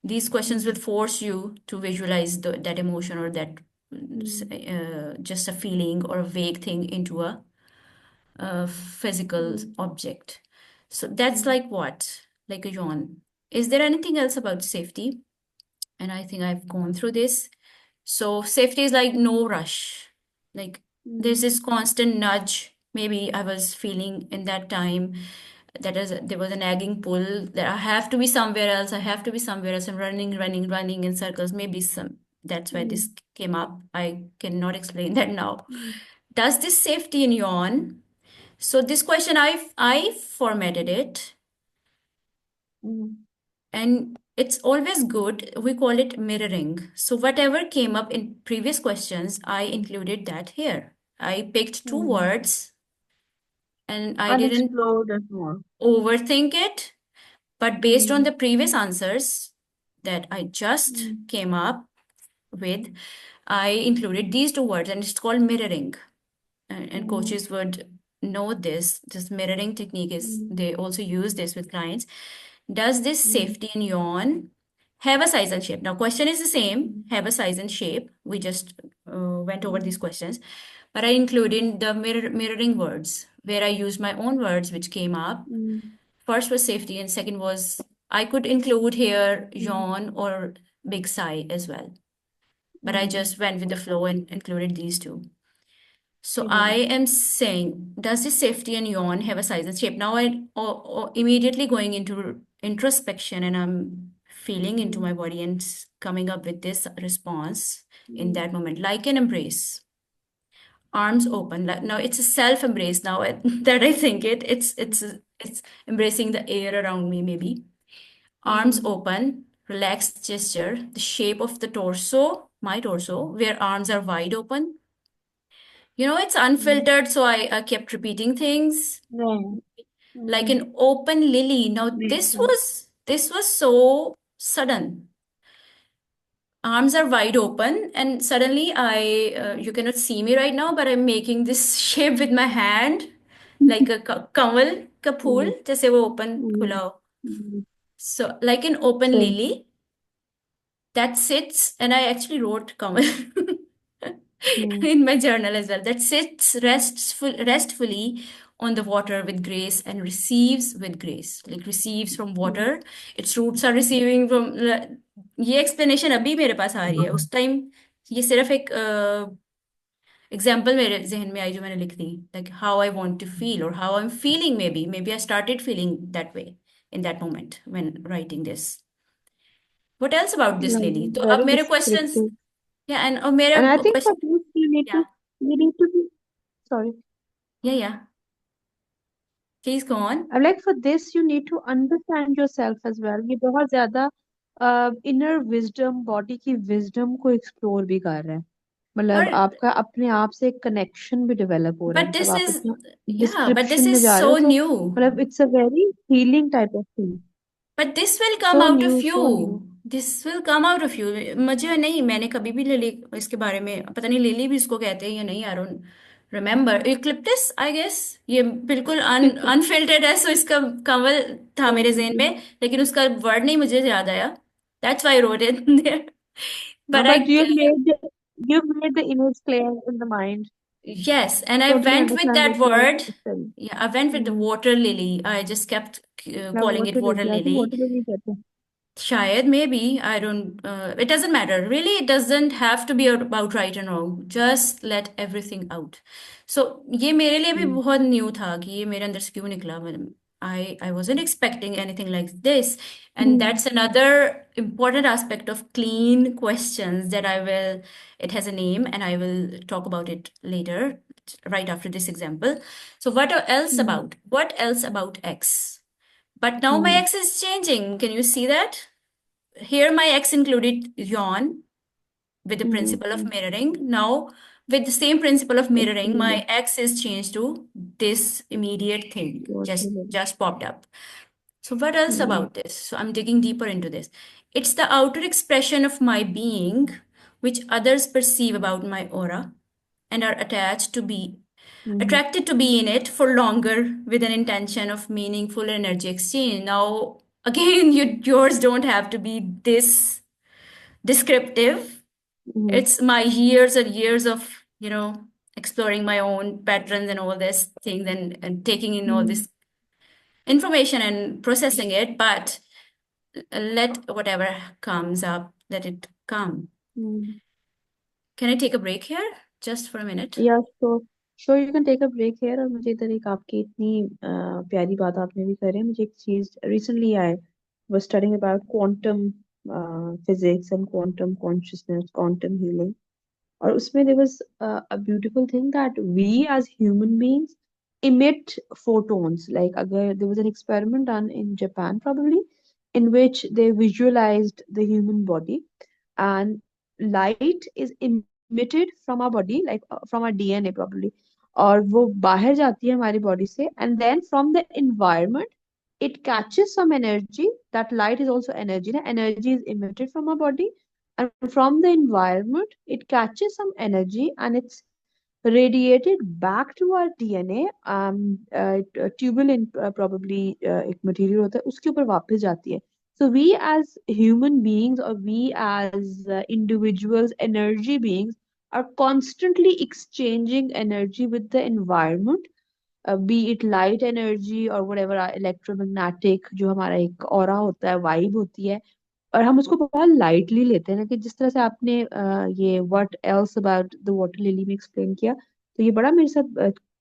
These questions will hmm, force you to visualize that emotion or that hmm, just a feeling or a vague thing into a physical hmm, object. So that's hmm, like what, like a yawn. Is there anything else about safety? And I think I've gone through this. So safety is like no rush. Like there's hmm, this constant nudge. Maybe I was feeling in that time that is there was a nagging pull that I have to be somewhere else. I have to be somewhere else. I'm running in circles. Maybe some that's why hmm, this came up. I cannot explain that now. Hmm, Does this safety in yawn? So this question I formatted it. Hmm, And it's always good. We call it mirroring. So whatever came up in previous questions, I included that here. I picked two hmm. words and I didn't Unexplored and more. overthink it, but based on hmm, the previous answers that I just hmm, came up with, I included these two words and it's called mirroring. And hmm, coaches would know this mirroring technique is hmm, they also use this with clients. Does this hmm, safety and yawn have a size and shape? Now question is the same, hmm, have a size and shape. We just went over these hmm, questions, but I included the mirroring words where I used my own words which came up. Hmm, First was safety and second was I could include here hmm, yawn or big sigh as well, but I hmm. just went with the flow and included these two. So ठीक है. I am saying, does this safety and yawn have a size and shape? Now I immediately going into introspection and I'm feeling into my body and coming up with this response in that moment, like an embrace, arms open. Now it's a self embrace. Now that I think it's embracing the air around me. Maybe arms open, relaxed gesture, the shape of the torso, my torso, where arms are wide open. It's unfiltered, so I kept repeating things नहीं like an open lily. Now this was so sudden. Arms are wide open, and suddenly you cannot see me right now, but I'm making this shape with my hand, like a kamal ka phool, जैसे वो open खुला हो. So like an open सही lily that sits, and I actually wrote kamal in my journal as well. That sits restfully on the water with grace and receives with grace. Like receives from water. Its roots are receiving from. ये explanation अभी मेरे पास आ रही है. उस time ये सिर्फ एक example मेरे जहन में आई जो मैंने लिख दी. Like how I want to feel or how I'm feeling. Maybe I started feeling that way in that moment when writing this. What else about this lady? तो अब very मेरे questions. descriptive. Yeah, and मेरे And I think for question. this Yeah, you need to be sorry. yeah. Please go on. I'm like for this you need to understand yourself as well. ये बहुत ज्यादा inner wisdom, body की wisdom को explore भी कर रहा है. Or मतलब आपका अपने आप से एक connection भी develop हो रहा है. but मतलब this आप is इतना yeah, but this description में is जा रहे हो so तो new. मतलब it's a very healing type of thing. But this will come So out of new, so you. new. This will come out of you. मुझे नहीं, मैंने कभी भी लिली इसके बारे में पता नहीं, लिली भी इसको कहते हैं या नहीं, I don't remember. Eucalyptus I guess. ये बिल्कुल अनफिल्टर्ड है, सो इसका कवल था मेरे जहन Probably. में, लेकिन उसका वर्ड नहीं मुझे याद आया. That's why I wrote it there. But But I you've made the image clear in the mind. Yes, and I Totally went with understand that what you're word. saying. Yeah, I went with the Mm. water lily. I just kept Now calling it water water lily. I think lily. water lily कहते हैं. Shayad, maybe. I don't, it doesn't matter. Really, it doesn't have to be about right and wrong. Just let everything out. So, ये मेरे लिए भी Mm. बहुत new था कि ये मेरे अंदर से क्यों निकला. मतलब, I wasn't expecting anything like this. And Mm. that's another important aspect of clean questions that it has a name and I will talk about it later, right after this example. So, Mm. what else about X? But now my Mm. X is changing. Can you see that? Here my X included yawn with the Mm. principle of mirroring. Now, with the same principle of Water mirroring, lily. my X is changed to this immediate thing, Water just lily. just popped up. So what else Mm. about this? So I'm digging deeper into this. It's the outer expression of my being, which others perceive about my aura and are Mm. attracted to be in it for longer with an intention of meaningful energy exchange. Now, again, yours don't have to be this descriptive. Mm. It's my years and years of, exploring my own patterns and all these things and taking in all Mm. this information and processing it, but let whatever comes up, let it come. Mm. Can I take a break here just for a minute? Yeah, sure you can take a break here. और मुझे इधर एक आपकी इतनी प्यारी बात आपने भी करी है. मुझे एक चीज recently I was studying about quantum physics and quantum consciousness, quantum healing. और उसमें there was a beautiful thing that we as human beings emit photons. Like अगर there was an experiment done in Japan probably in which they visualized the human body and light is emitted from our body like from our DNA probably और वो बाहर जाती है हमारी body से and then from the environment it catches some energy. That light is also energy. Na? Energy is emitted from our body and from the environment it catches some energy and it's radiated back to our DNA. Tubulin probably एक material होता है उसके ऊपर वापस जाती है. So we as human beings or we as individuals, energy beings are constantly exchanging energy with the environment, be it light energy or whatever electromagnetic जो हमारा एक aura होता है, vibe होती है. और हम उसको बहुत लाइटली लेते हैं ना कि जिस तरह से आपने ये what else about the water lily में एक्सप्लेन किया तो ये बड़ा मेरे साथ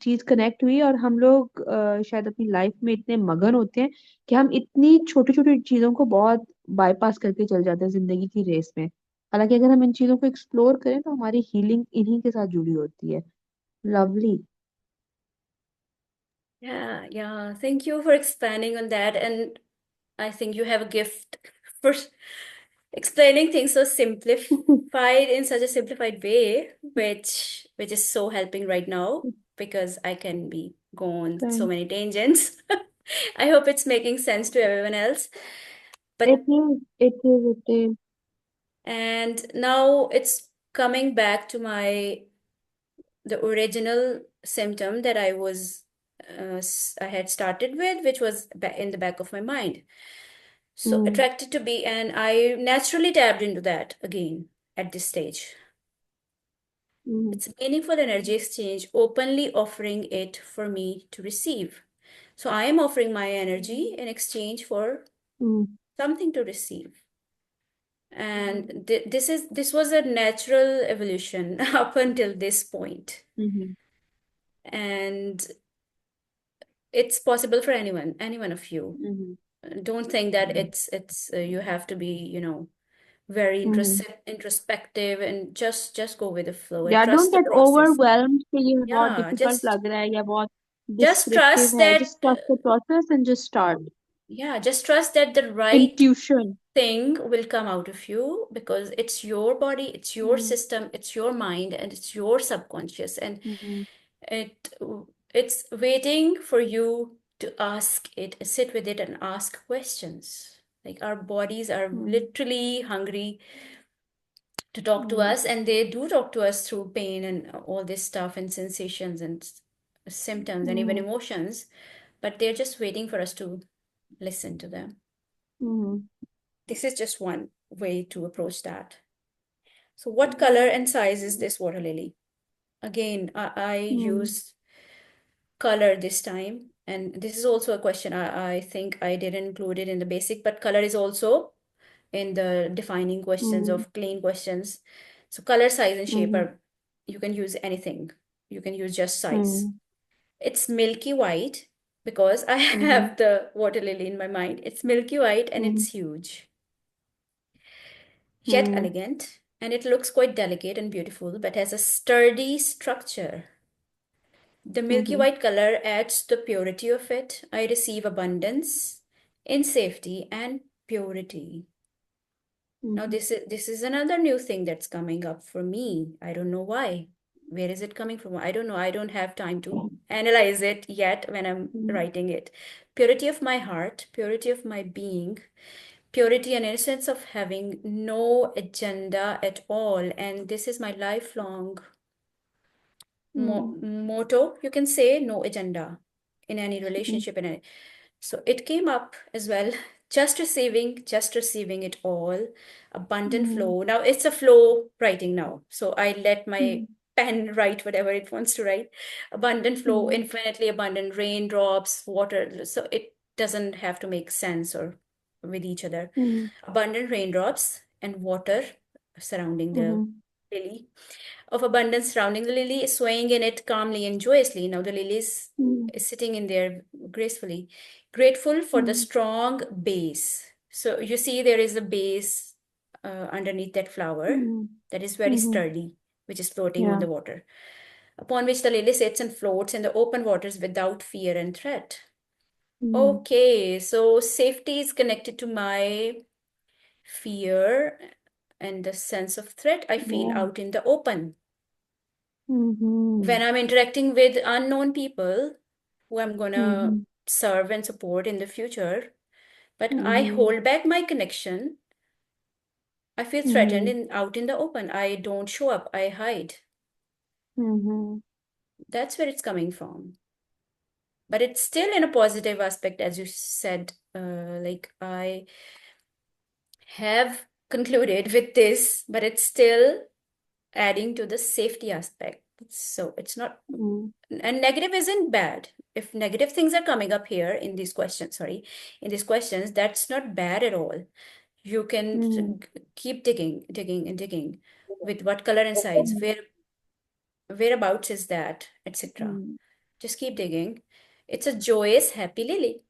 चीज कनेक्ट हुई, और हम लोग शायद अपनी लाइफ में इतने मगन होते हैं कि हम इतनी छोटी छोटी चीजों को बहुत बाईपास करके चल जाते हैं जिंदगी की रेस में। हालांकि अगर हम इन चीजों को एक्सप्लोर करें तो हमारी हीलिंग इन्हीं के साथ जुड़ी होती है। Lovely. Yeah, yeah. Thank you for expanding on that. And I think you have a gift for explaining things so simplified in such a simplified way, which is so helping right now because I can be going so Thanks. many tangents. I hope it's making sense to everyone else. It But is, it is, it is. and now it's coming back to the original symptom that I had started with, which was in the back of my mind. So Mm, attracted to be, and I naturally tapped into that again at this stage. mm, It's a meaningful energy exchange, openly offering it for me to receive. So I am offering my energy in exchange for mm, something to receive. And this was a natural evolution up until this point. mhm, And it's possible for any one of you. mhm, Don't think that it's you have to be, very mhm. introspective and just go with the flow and या trust don't the get process. Overwhelmed कि ये बहुत Yeah, difficult लग रहा है या बहुत just descriptive trust है। that just trust the process and just start. yeah, just trust that the right intuition. thing will come out of you because it's your body, it's your system, it's your mind, and it's your subconscious, and it it's waiting for you to ask it, sit with it, and ask questions. Like our bodies are literally hungry to talk to us, and they do talk to us through pain and all this stuff and sensations and symptoms and even emotions, but they're just waiting for us to listen to them. This is just one way to approach that. So what color and size is this water lily? Again, I use color this time, and this is also a question I think I didn't include it in the basic, but color is also in the defining questions of clean questions. So color, size, and shape are, you can use anything. You can use just size. It's milky white because I have the water lily in my mind. It's milky white and it's huge, yet elegant, and it looks quite delicate and beautiful, but has a sturdy structure. The milky white color adds to the purity of it. I receive abundance in safety and purity. Now this is another new thing that's coming up for me. I don't know why. Where is it coming from? I don't know. I don't have time to analyze it yet when I'm writing it. Purity of my heart, purity of my being, purity and innocence of having no agenda at all. And this is my lifelong motto, you can say, no agenda in any relationship. So it came up as well. Just receiving it all, abundant flow. Now it's a flow writing now. So I let my pen write whatever it wants to write. Abundant flow, infinitely abundant raindrops, water. So it doesn't have to make sense or with each other. Abundant raindrops and water surrounding the lily, of abundance surrounding the lily, swaying in it calmly and joyously. Now the lily is sitting in there gracefully, grateful for the strong base. So you see, there is a base underneath that flower that is very sturdy, which is floating on Yeah. the water, upon which the lily sits and floats in the open waters without fear and threat. Okay, so safety is connected to my fear and the sense of threat I feel Yeah. out in the open. Mm-hmm. When I'm interacting with unknown people who I'm gonna Mm-hmm. serve and support in the future, but I Mm-hmm. hold back my connection, I feel threatened Mm-hmm. out in the open. I don't show up, I hide. Mm-hmm. That's where it's coming from. But it's still in a positive aspect, as you said. Like I have concluded with this, but it's still adding to the safety aspect. So it's not, and negative isn't bad. If negative things are coming up here in these questions, sorry, in these questions, that's not bad at all. You can Mm-hmm. keep digging, digging, and digging with what color and size, whereabouts is that, etc. Just keep digging. It's a joyous, happy lily.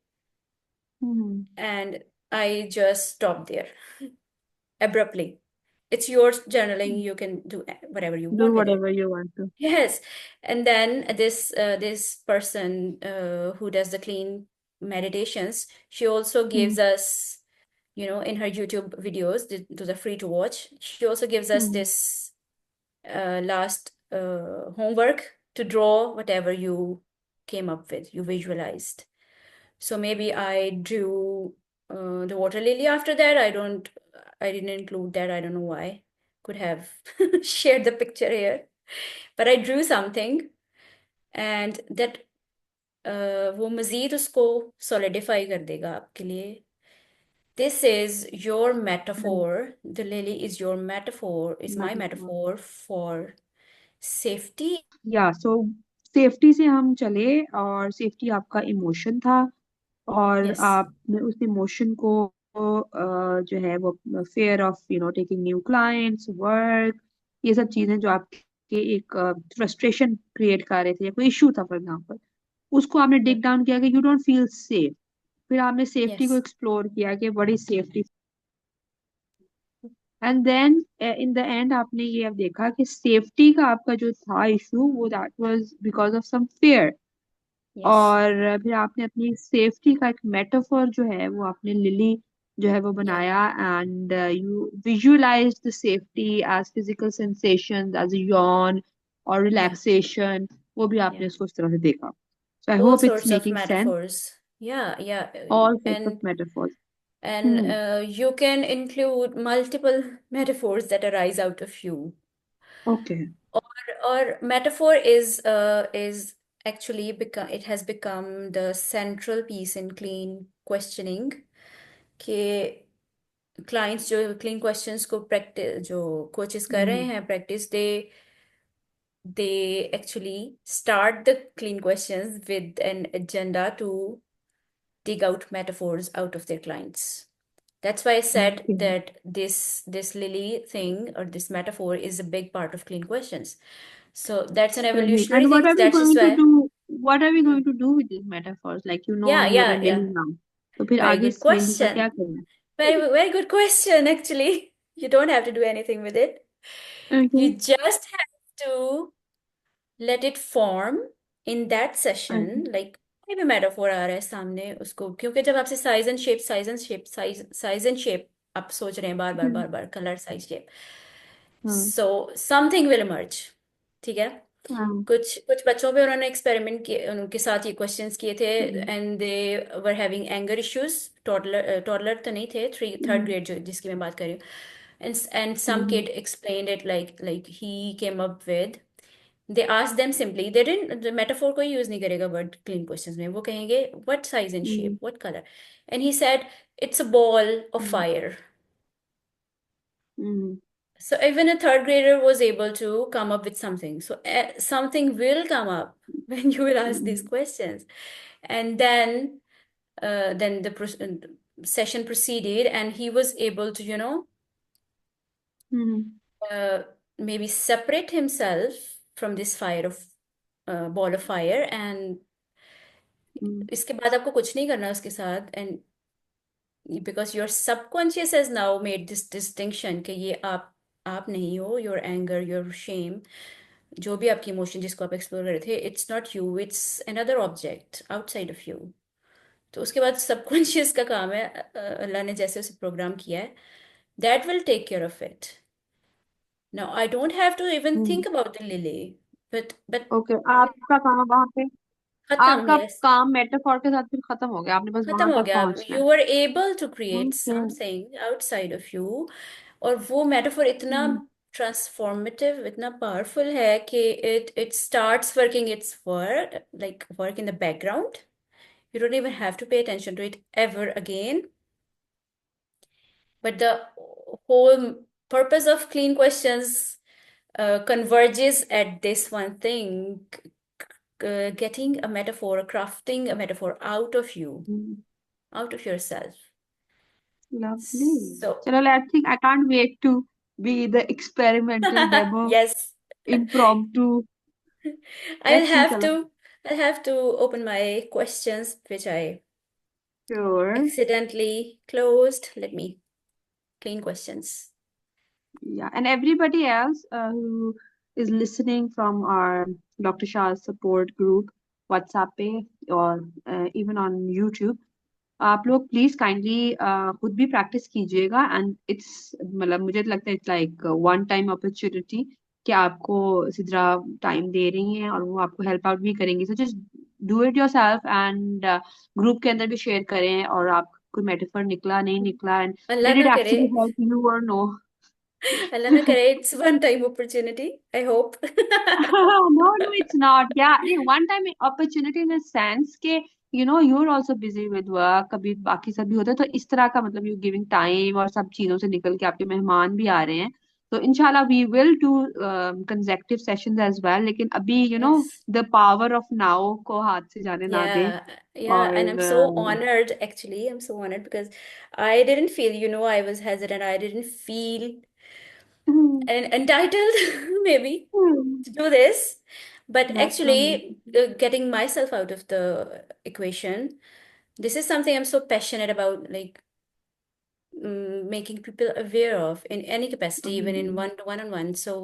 Hmm. And I just stopped there abruptly. It's your journaling. You can do whatever you Do want with it. whatever you want to. Yes. And then this person who does the clean meditations, she also Hmm. gives us, in her YouTube videos, those are free to watch. She also gives us Hmm. this last homework to draw whatever you came up with, you visualized. So maybe I drew the water lily after that. I didn't include that. I don't know why. Could have shared the picture here. But I drew something and that वो मजीद उसको solidify कर देगा आपके लिए. This is your Right. metaphor. The lily is your metaphor, is my Metaphor. metaphor for safety. या सो safety से हम चले, और सेफ्टी आपका इमोशन था, और Yes. आपने उस इमोशन को जो है वो fair of taking new clients, work, ये सब चीजें जो आपके एक फ्रस्ट्रेशन क्रिएट कर रहे थे, या कोई इशू था फॉर एग्जांपल, उसको आपने डिग Yep. डाउन किया कि यू डोंट फील सेफ। फिर आपने सेफ्टी को Yes. एक्सप्लोर किया कि बड़ी safety, and then in the end आपने ये अब देखा कि सेफ्टी का आपका जो था इशू, वो that was because of some fear. Yes. और फिर आपने अपनी सेफ्टी का एक मेटाफर जो है वो आपने लिली जो है वो Yeah. बनाया, and you visualise the safety as physical sensation, as yawn और Yeah. रिलैक्सेशन। वो भी आपने Yeah. इसको इस तरह से देखा। So I All hope it's sorts of making sense. metaphors. Yeah. Yeah. All sorts of And metaphors. and hmm. you can include multiple metaphors that arise out of you. Okay. Or or metaphor is actually become it has become the central piece in clean questioning. कि clients जो clean questions को practice जो coaches कर रहे हैं practice, they actually start the clean questions with an agenda to dig out metaphors out of their clients. That's why I said okay. that this lily thing or this metaphor is a big part of clean questions. So that's an Correct. evolutionary And what thing. are we That's just going to why. do? What are we Hmm. going to do with these metaphors? Like, Yeah, you're a yeah, yeah. lily now. तो फिर Very आगे good इस lily का क्या question. करना Very good question, actually. You don't have to do anything with it. है? Okay. You just have to let it form in that session. Okay. Like कोई भी metaphor आ रहा है सामने उसको, क्योंकि जब आपसे size and shape आप सोच रहे हैं बार बार हम्म. बार बार, color, size, shape. हाँ. So something will emerge. ठीक है. हाँ. कुछ कुछ बच्चों पे उन्होंने एक्सपेरिमेंट किए, उनके साथ ये क्वेश्चंस किए थे, hmm. And they were having anger issues. Toddler तो नहीं थे, थर्ड हम्म. ग्रेड जो जिसकी मैं बात कर रही हूँ. And some hmm. Kid explained it like he came up with, they ask them simply, they didn't, metaphor को यूज नहीं करेगा वर्ड क्लीन क्वेश्चंस में, वो कहेंगे what size and hmm. Shape, what colour, and he said it's a ball of hmm. Fire. Hmm. So even a third grader was able to come up with something. So something will come up when you will ask these hmm. questions. And then the session proceeded, and he was able to, hmm. uh, maybe separate himself from this fire of ball of fire. And हम्म. इसके बाद आपको कुछ नहीं करना उसके साथ. And because your subconscious has now made this distinction कि ये आप नहीं हो, your anger, your shame, जो भी आपकी इमोशन जिसको आप एक्सप्लोर कर रहे थे, it's not you, it's another object outside of you. तो उसके बाद सबकॉन्शियस का काम है, अल्लाह ने जैसे उसे प्रोग्राम किया है, that will take care of it. Now I don't have to even hmm. Think about the lily. But okay, आपका काम वहां पे, खत्म. आपका यस. काम मेटाफोर के साथ फिर खत्म हो गया, आपने बस खत्म वहां हो तक गया. पहुंचना यू है। Were able to create okay. Something outside of you. और वो मेटाफोर इतना हम्म. ट्रांसफॉर्मेटिव, इतना पावरफुल है कि it starts working it's work, like work in the background. You don't even have to pay attention to it ever again. But the whole purpose of clean questions converges at this one thing, getting a metaphor, crafting a metaphor out of you, out of yourself. Lovely. So, चलो, let's think, I can't wait to be the experimental demo yes, impromptu. I'll let's see, have चलो. to. I have to open my questions, which I Sure. accidentally closed. Let me clean questions. Yeah, and everybody else who is listening from our Dr. Shah's support group, WhatsApp पे or even on YouTube, आप लोग please kindly खुद भी practice कीजिएगा and it's मतलब मुझे तो लगता है it's like one time opportunity कि आपको सिद्रा टाइम दे रही हैं और वो आपको हेल्प आउट भी करेंगी so just do it yourself and group के अंदर भी शेयर करें और आप कोई मेटाफर निकला नहीं निकला एंड अल्लाह डिड इट ना करे, एक्चुअली हेल्प यू और नो अल्लाह ना करे, it's one time opportunity. I hope. No, no, it's not. Yeah, नहीं, one time opportunity in a sense के you're also busy with work. कभी बाकी सब भी होता है तो इस तरह का मतलब you giving time और सब चीजों से निकल के आपके मेहमान भी आ रहे हैं तो इंशाल्लाह we will do consecutive sessions as well. लेकिन अभी Yes. the power of now को हाथ से जाने ना दें Yeah, yeah, and I'm और so honored actually. I'm so honored because I didn't feel, I was hesitant. I didn't feel entitled maybe to do this. But that's so nice. actually, getting myself out of the equation, this is something I'm so passionate about, like making people aware of in any capacity, even in Mhm. one-on-one. So,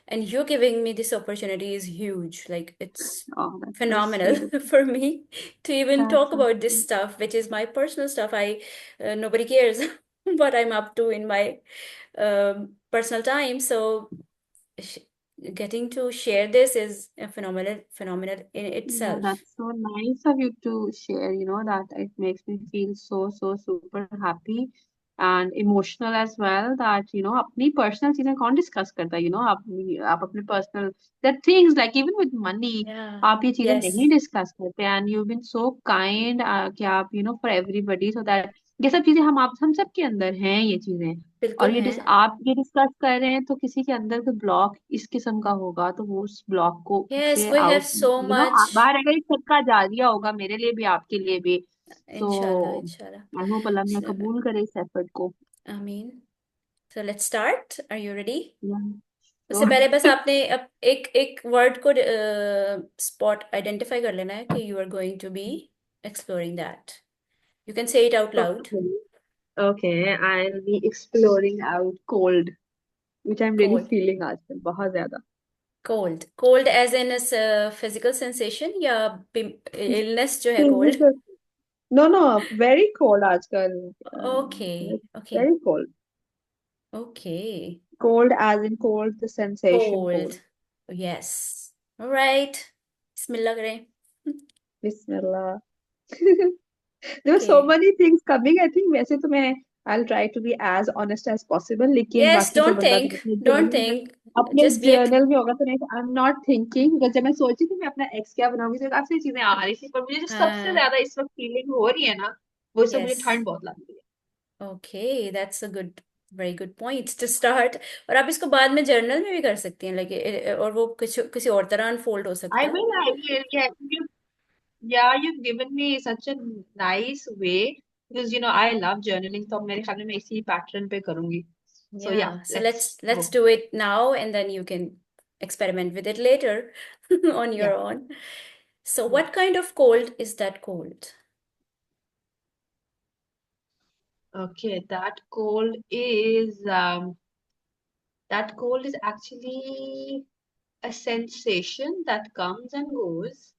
and you're giving me this opportunity is huge. Like it's Oh, that's so phenomenal sweet. for me to even That's talk so about this sweet. stuff, which is my personal stuff. Nobody cares what I'm up to in my personal time. So, sh getting to share this is a phenomenal in Yeah, itself. that's so nice of you to share, that it makes me feel so, so super happy and emotional as well that, अपनी personal चीजें कौन discuss करता है, आप अपने personal, that things like even with money, Yeah. आप ये चीजें नहीं Yes. discuss करते and you've been so kind कि आप, for everybody so that ये सब चीजें हम सब के अंदर हैं ये चीजें और बिल्कुल ये है. आप ये डिस्कस कर रहे हैं तो किसी के अंदर कोई ब्लॉक इस किस्म का होगा तो वो उस ब्लॉक को Yes, से we have out so much. बाहर अगर एक सबका जारिया होगा मेरे लिए भी आपके लिए भी so Inshallah, inshallah. I hope Allah मियां So, कबूल करे इस एफर्ट को I mean, so let's start. Are you ready? उससे तो पहले बस आपने अब एक एक वर्ड को स्पॉट आइडेंटिफाई कर लेना है कि you are going to be exploring that. You can say it out loud. Okay I will be exploring out cold which I am really cold. Feeling आजकल बहुत ज्यादा cold cold as in physical sensation या illness जो है cold. No no very cold आजकल okay. Okay. Very cold okay. cold as in cold the sensation cold. cold yes. Alright. बिस्मिल्लाह करें. Bismillah. There were okay. so many things coming. I think वैसे तो मैं I'll try to be as honest as possible. लेकिन yes. बाकी फिर don't बंदा think. जब अपने डोंट जर्नल में थिंक. अपने जस्ट बी. जर्नल में होगा तो नहीं I'm not thinking because जब मैं सोची थी मैं अपना एक्स क्या बनाऊंगी तो काफी चीजें आ रही थी पर मुझे जो सबसे ज्यादा इस वक्त फीलिंग हो रही है ना वो सब मुझे यस. ठंड बहुत लग रही है okay, that's a good, very good point two start. और आप इसको बाद में जर्नल में भी कर सकती हैं, लाइक, और वो कुछ किसी और तरह अनफोल्ड हो सकता है. I will yeah yeah you've given me such a nice way because I love journaling तो अब मेरे ख्याल में मैं इसी पैटर्न पे करूंगी so yeah Yeah, so let's let's go do it now and then you can experiment with it later on yeah your own. So yeah what kind of cold is that cold? okay that cold is actually a sensation that comes and goes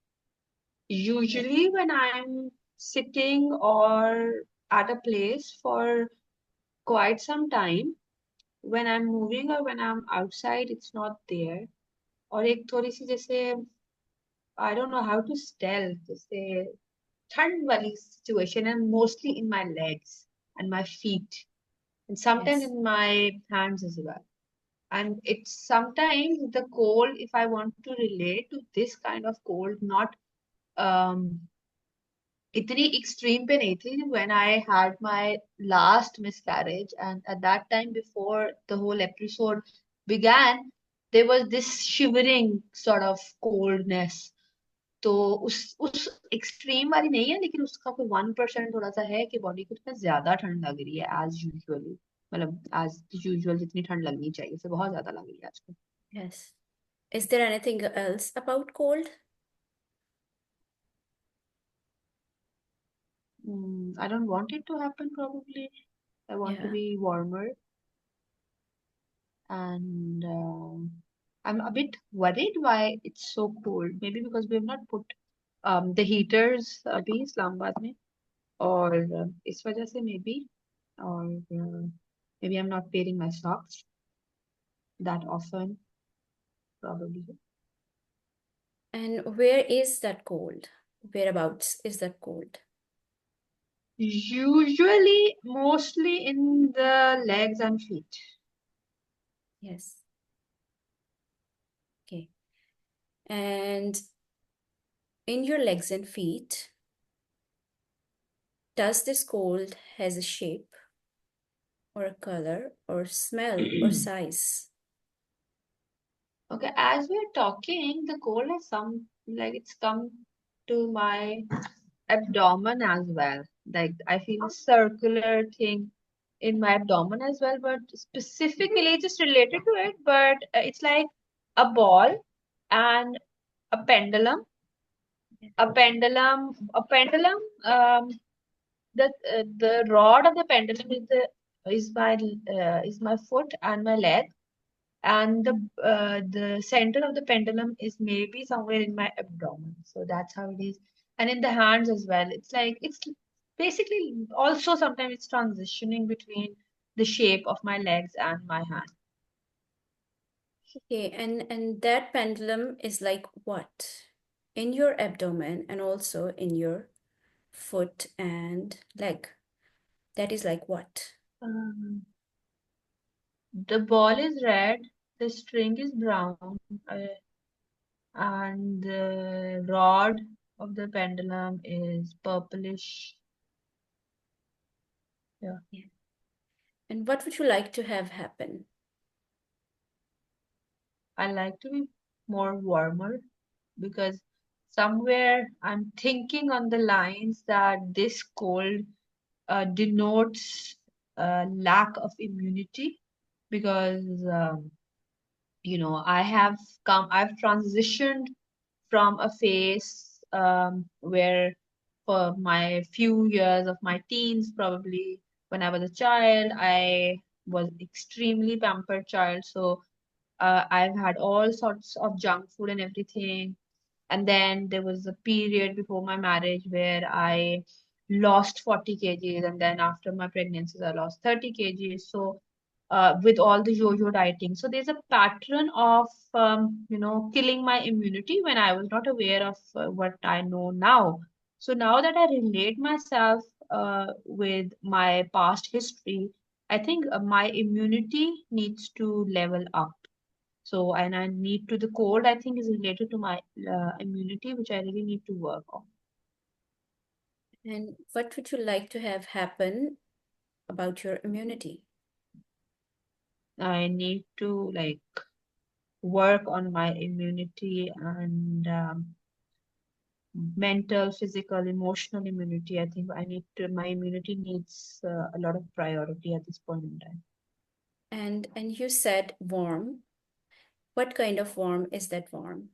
Yes. usually when I'm sitting or at a place for quite some time when I'm moving or when I'm outside it's not there और एक थोड़ी सी जैसे I don't know how to tell जैसे ठंड वाली situation and mostly in my legs and my feet and sometimes Yes. in my hands as well and it's sometimes the cold if I want to relate to this kind of cold not um इतनी extreme पे नहीं थी when I had my last miscarriage and at that time before the whole episode began there was this shivering sort of coldness तो उस extreme वाली नहीं है लेकिन उसका कोई 1% थोड़ा सा है कि बॉडी को इतना ज्यादा ठंड लग रही है एज यूजुअली मतलब एज यूजुअल जितनी ठंड लगनी चाहिए उससे बहुत ज्यादा लग रही है आजकल Yes. Is there anything else about cold? I don't want it to happen probably. I want to Yeah. be warmer, and I'm a bit worried why it's so cold. Maybe because we have not put the heaters अभी इस्लामाबाद में, और इस वजह से maybe, or maybe I'm not wearing my socks that often, probably. And where is that cold? Whereabouts is that cold? Usually, mostly in the legs and feet. Yes. Okay. And in your legs and feet, does this cold has a shape or a color or smell or size? Okay, as we're talking, the cold has it's come to my abdomen as well. Like I feel a circular thing in my abdomen as well, but specifically just related to it, but it's like a ball and a pendulum. A pendulum. The rod of the pendulum is my foot and my leg, and the center of the pendulum is maybe somewhere in my abdomen. So that's how it is. And in the hands as well. It's basically also sometimes it's transitioning between the shape of my legs and my hand. Okay, and that pendulum is like what? In your abdomen and also in your foot and leg. That is like what? Um, the ball is red, the string is brown, uh, and the rod of the pendulum is purplish. Yeah. Yeah. And what would you like to have happen? I like to be more warmer because somewhere I'm thinking on the lines that this cold denotes lack of immunity because I've transitioned from a phase where for my few years of my teens, probably when I was a child, I was extremely pampered child. So I've had all sorts of junk food and everything. And then there was a period before my marriage where I lost 40 kgs. And then after my pregnancies, I lost 30 kgs. So, with all the yo-yo dieting. So there's a pattern of, killing my immunity when I was not aware of what I know now. So now that I relate myself with my past history, I think my immunity needs to level up. So, and I need to the cold, I think, is related to my immunity, which I really need to work on. And what would you like to have happen about your immunity? I need to work on my immunity and mental, physical, emotional immunity. I think my immunity needs a lot of priority at this point in time. And you said warm. What kind of warm is that warm?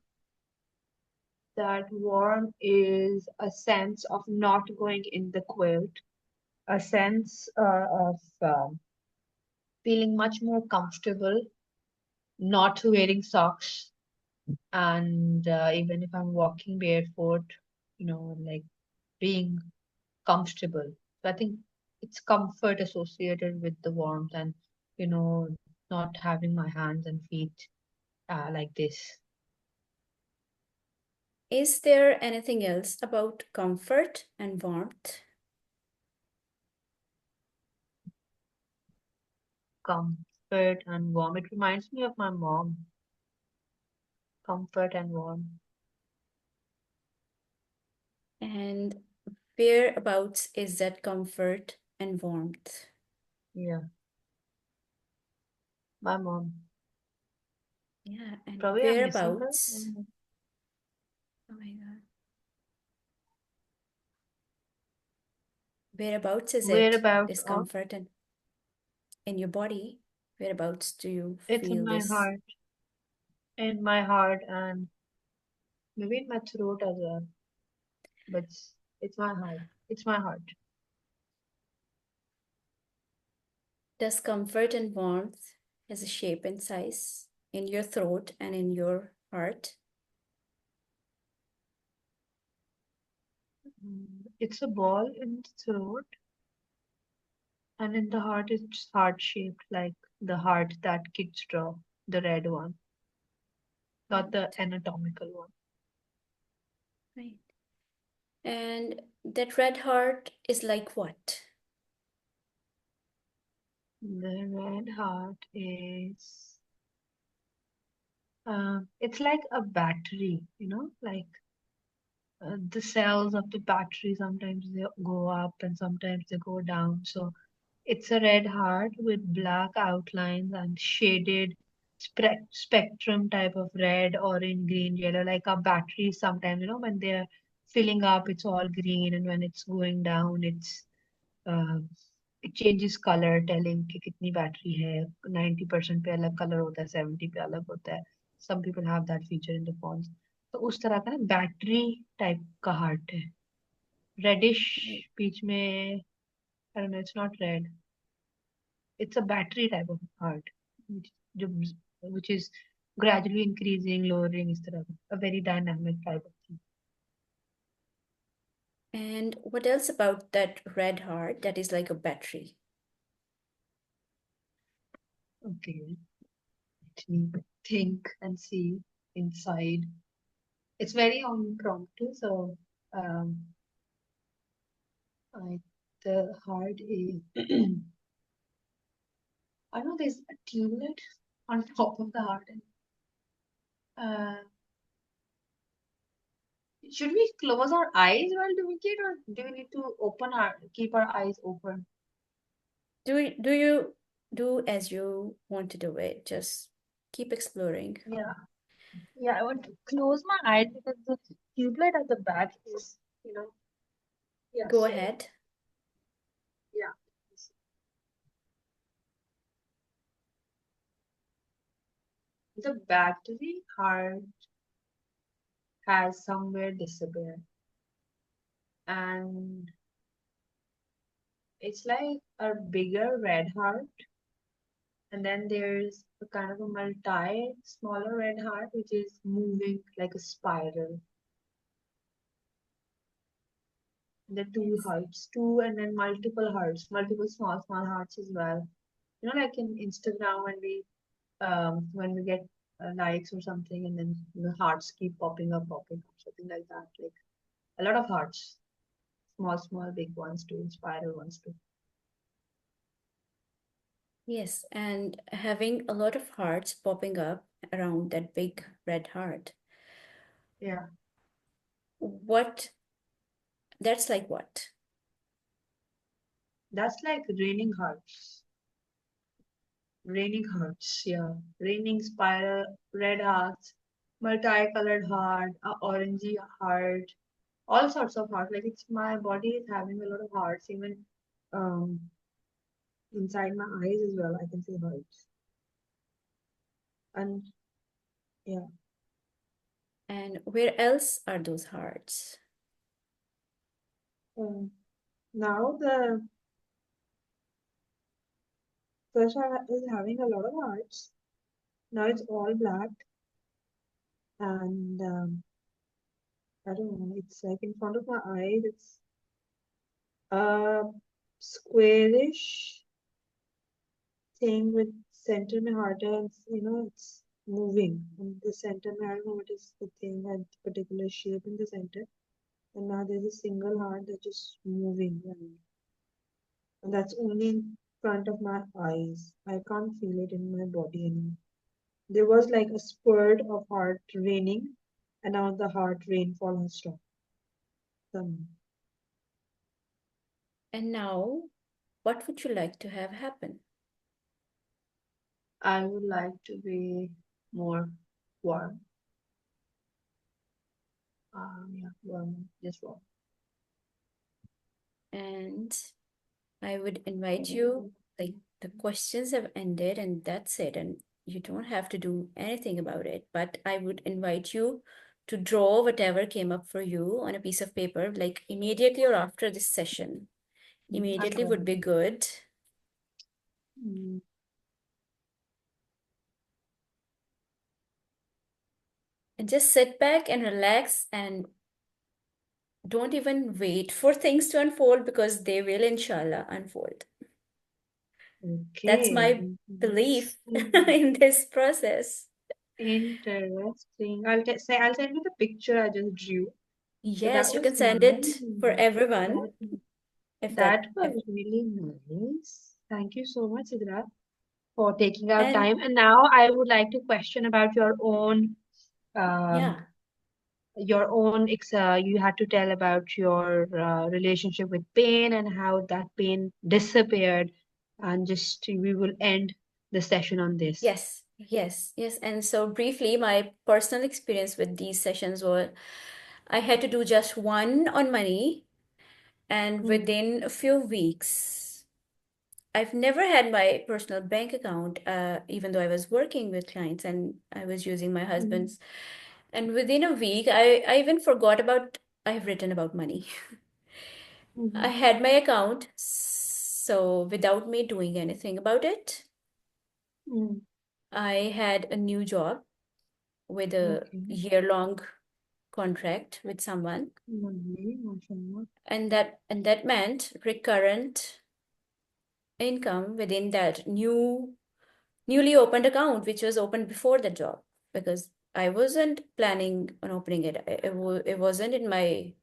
That warm is a sense of not going in the quilt, a sense of feeling much more comfortable not wearing socks, and even if I'm walking barefoot, like being comfortable. So I think it's comfort associated with the warmth, and you know not having my hands and feet like this. Is there anything else about comfort and warmth? Comfort and warm. It reminds me of my mom. Comfort and warm. And whereabouts is that comfort and warmth? Yeah, my mom. Yeah, and Probably I'm missing her. whereabouts? Oh my God. Whereabouts is it? Whereabouts This of? comfort and in your body? Whereabouts do you It's feel in my this? heart. In my heart, and maybe in my throat as well. But it's my heart. It's my heart. Does comfort and warmth has a shape and size in your throat and in your heart? It's a ball in the throat, and in the heart, it's heart-shaped, like the heart that kids draw, the red one, not the anatomical one. Right. And that red heart is like what? The red heart is, it's like a battery, like the cells of the battery, sometimes they go up and sometimes they go down. So it's a red heart with black outlines and shaded spectrum type of red, orange, green, yellow, like our batteries sometimes, when they're filling up, it's all green, and when it's going down, uh, it changes color, telling कि कितनी battery है, 90% पे अलग color होता है, 70 पे अलग होता है. Some people have that feature in the phones. तो उस तरह का ना battery type का heart है. Reddish Right. बीच में, I don't know, it's not red. It's a battery type of heart, which, जो- which is gradually increasing, lowering, इस तरह का. A very dynamic type of thing. And what else about that red heart that is like a battery? Okay, let me think and see inside. It's very impromptu, so um, I, the heart is. I know there's a tublet on top of the heart. And, should we close our eyes while doing it, or do we need to keep our eyes open? Do you do as you want to do it? Just keep exploring. Yeah, yeah. I want to close my eyes because the tublet at the back is, yeah. Go So ahead. yeah, the battery heart has somewhere disappeared, and it's like a bigger red heart, and then there's a kind of a multi smaller red heart which is moving like a spiral. The two Yes. hearts, two, and then multiple hearts, multiple small hearts as well. Like in Instagram when we get likes or something, and then hearts keep popping up, something like that. Like a lot of hearts, small, big ones too, spiral ones too. Yes, and having a lot of hearts popping up around that big red heart. Yeah, What, that's like what? that's like raining hearts. Raining hearts, yeah. Raining spiral, red hearts, multicolored heart, orangey heart, all sorts of hearts. Like it's my body is having a lot of hearts, even um inside my eyes as well. I can see hearts. And yeah. And where else are those hearts? Um, now the first heart is having a lot of hearts. Now it's all black, and I don't know, it's like in front of my eyes, it's a squarish thing with center mein heart hai, and it's moving. And the center mein, I don't know what is the thing, had particular shape in the center. And now there's a single heart that's just moving around. And that's only in front of my eyes. I can't feel it in my body anymore. There was like a spurt of heart raining, and now the heart rainfall has stopped. Um, And now, what would you like to have happen? I would like to be more warm. Yeah, warm, just warm. And I would invite you, like the questions have ended and that's it. And you don't have to do anything about it. But I would invite you to draw whatever came up for you on a piece of paper, like immediately or after this session. Immediately Okay. would be good. Mm. And just sit back and relax and don't even wait for things to unfold because they will, inshallah, unfold. That's Okay. my belief Interesting. in this process. Interesting. I'll send you the picture I just drew. So that Yes, you was can send it for nice. everyone That if that that if was really nice. Thank you so much, Sidra, for taking out and time. And now I would like to question about um, yeah. you had to tell about your relationship with pain and how that pain disappeared. And just we will end the session on this. Yes, yes, yes. And so briefly, my personal experience with these sessions were I had to do just one on money, and Mm, within a few weeks, I've never had my personal bank account, even though I was working with clients and I was using my mm, husband's. And within a week, I even forgot about I have written about money. I mhm, had my account, so without me doing anything about it, mm. I had a new job with a Okay. year-long contract with someone, Lovely, mashallah. and that meant recurrent income within that newly opened account, which was opened before the job, because I wasn't planning on opening it. It wasn't in my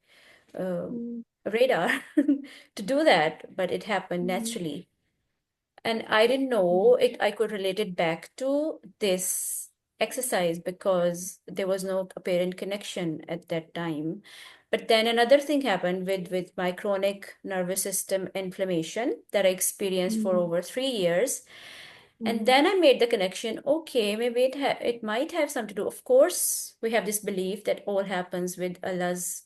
uh, Mm, radar to do that, but it happened mm, naturally. And I didn't know mm, it, I could relate it back to this exercise because there was no apparent connection at that time. But then another thing happened with my chronic nervous system inflammation that I experienced for mm, over 3 years. And mm, then I made the connection, okay, maybe it might have something to do. Of course, we have this belief that all happens with Allah's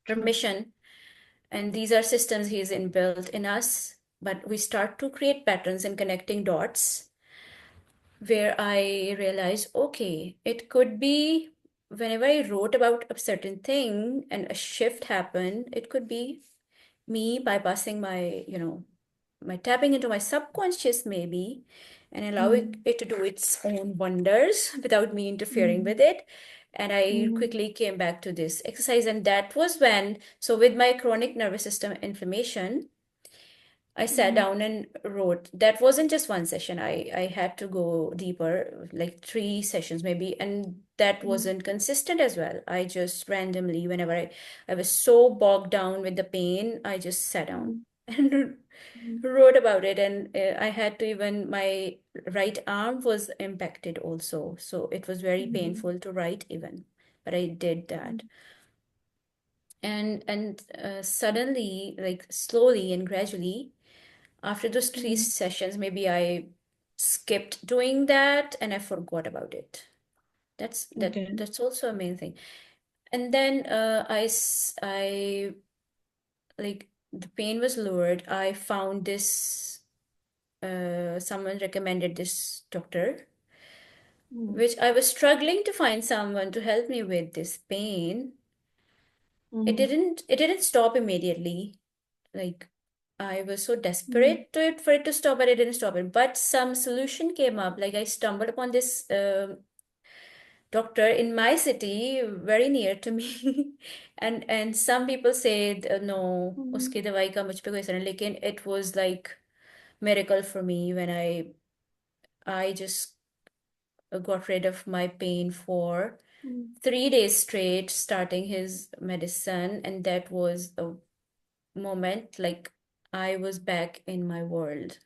true. permission, and these are systems He's inbuilt in us. But we start to create patterns and connecting dots where I realized, okay, it could be whenever I wrote about a certain thing and a shift happened, it could be me bypassing my tapping into my subconscious maybe and allowing Mm, it to do its own wonders without me interfering with mm, it. And I mm, quickly came back to this exercise. And that was when, so with my chronic nervous system inflammation, I sat mm, down and wrote. That wasn't just one session. I had to go deeper, like 3 sessions maybe, and that mm, wasn't consistent as well. I just randomly, whenever I was so bogged down with the pain, I just sat down mm, and mm, wrote about it. And I had to even my right arm was impacted also, so it was very mm, painful to write even, but I did mm, that. And suddenly, like slowly and gradually after those three mm. sessions, maybe I skipped doing that and I forgot about it. Okay. That's also a main thing. And then I like the pain was lowered. I found this someone recommended this doctor, Mm, which I was struggling to find someone to help me with this pain. mm, It didn't stop immediately. Like I was so mm, desperate to it for it to stop, but it didn't stop it. But some solution came up. Like I stumbled upon this doctor in my city, very near to me, and some people said no, mm, उसकी दवाई का मुझ पे कोई असर नहीं. लेकिन it was like miracle for me when I just got rid of my pain for mm, 3 days straight, starting his medicine, and that was a moment like I was back in my world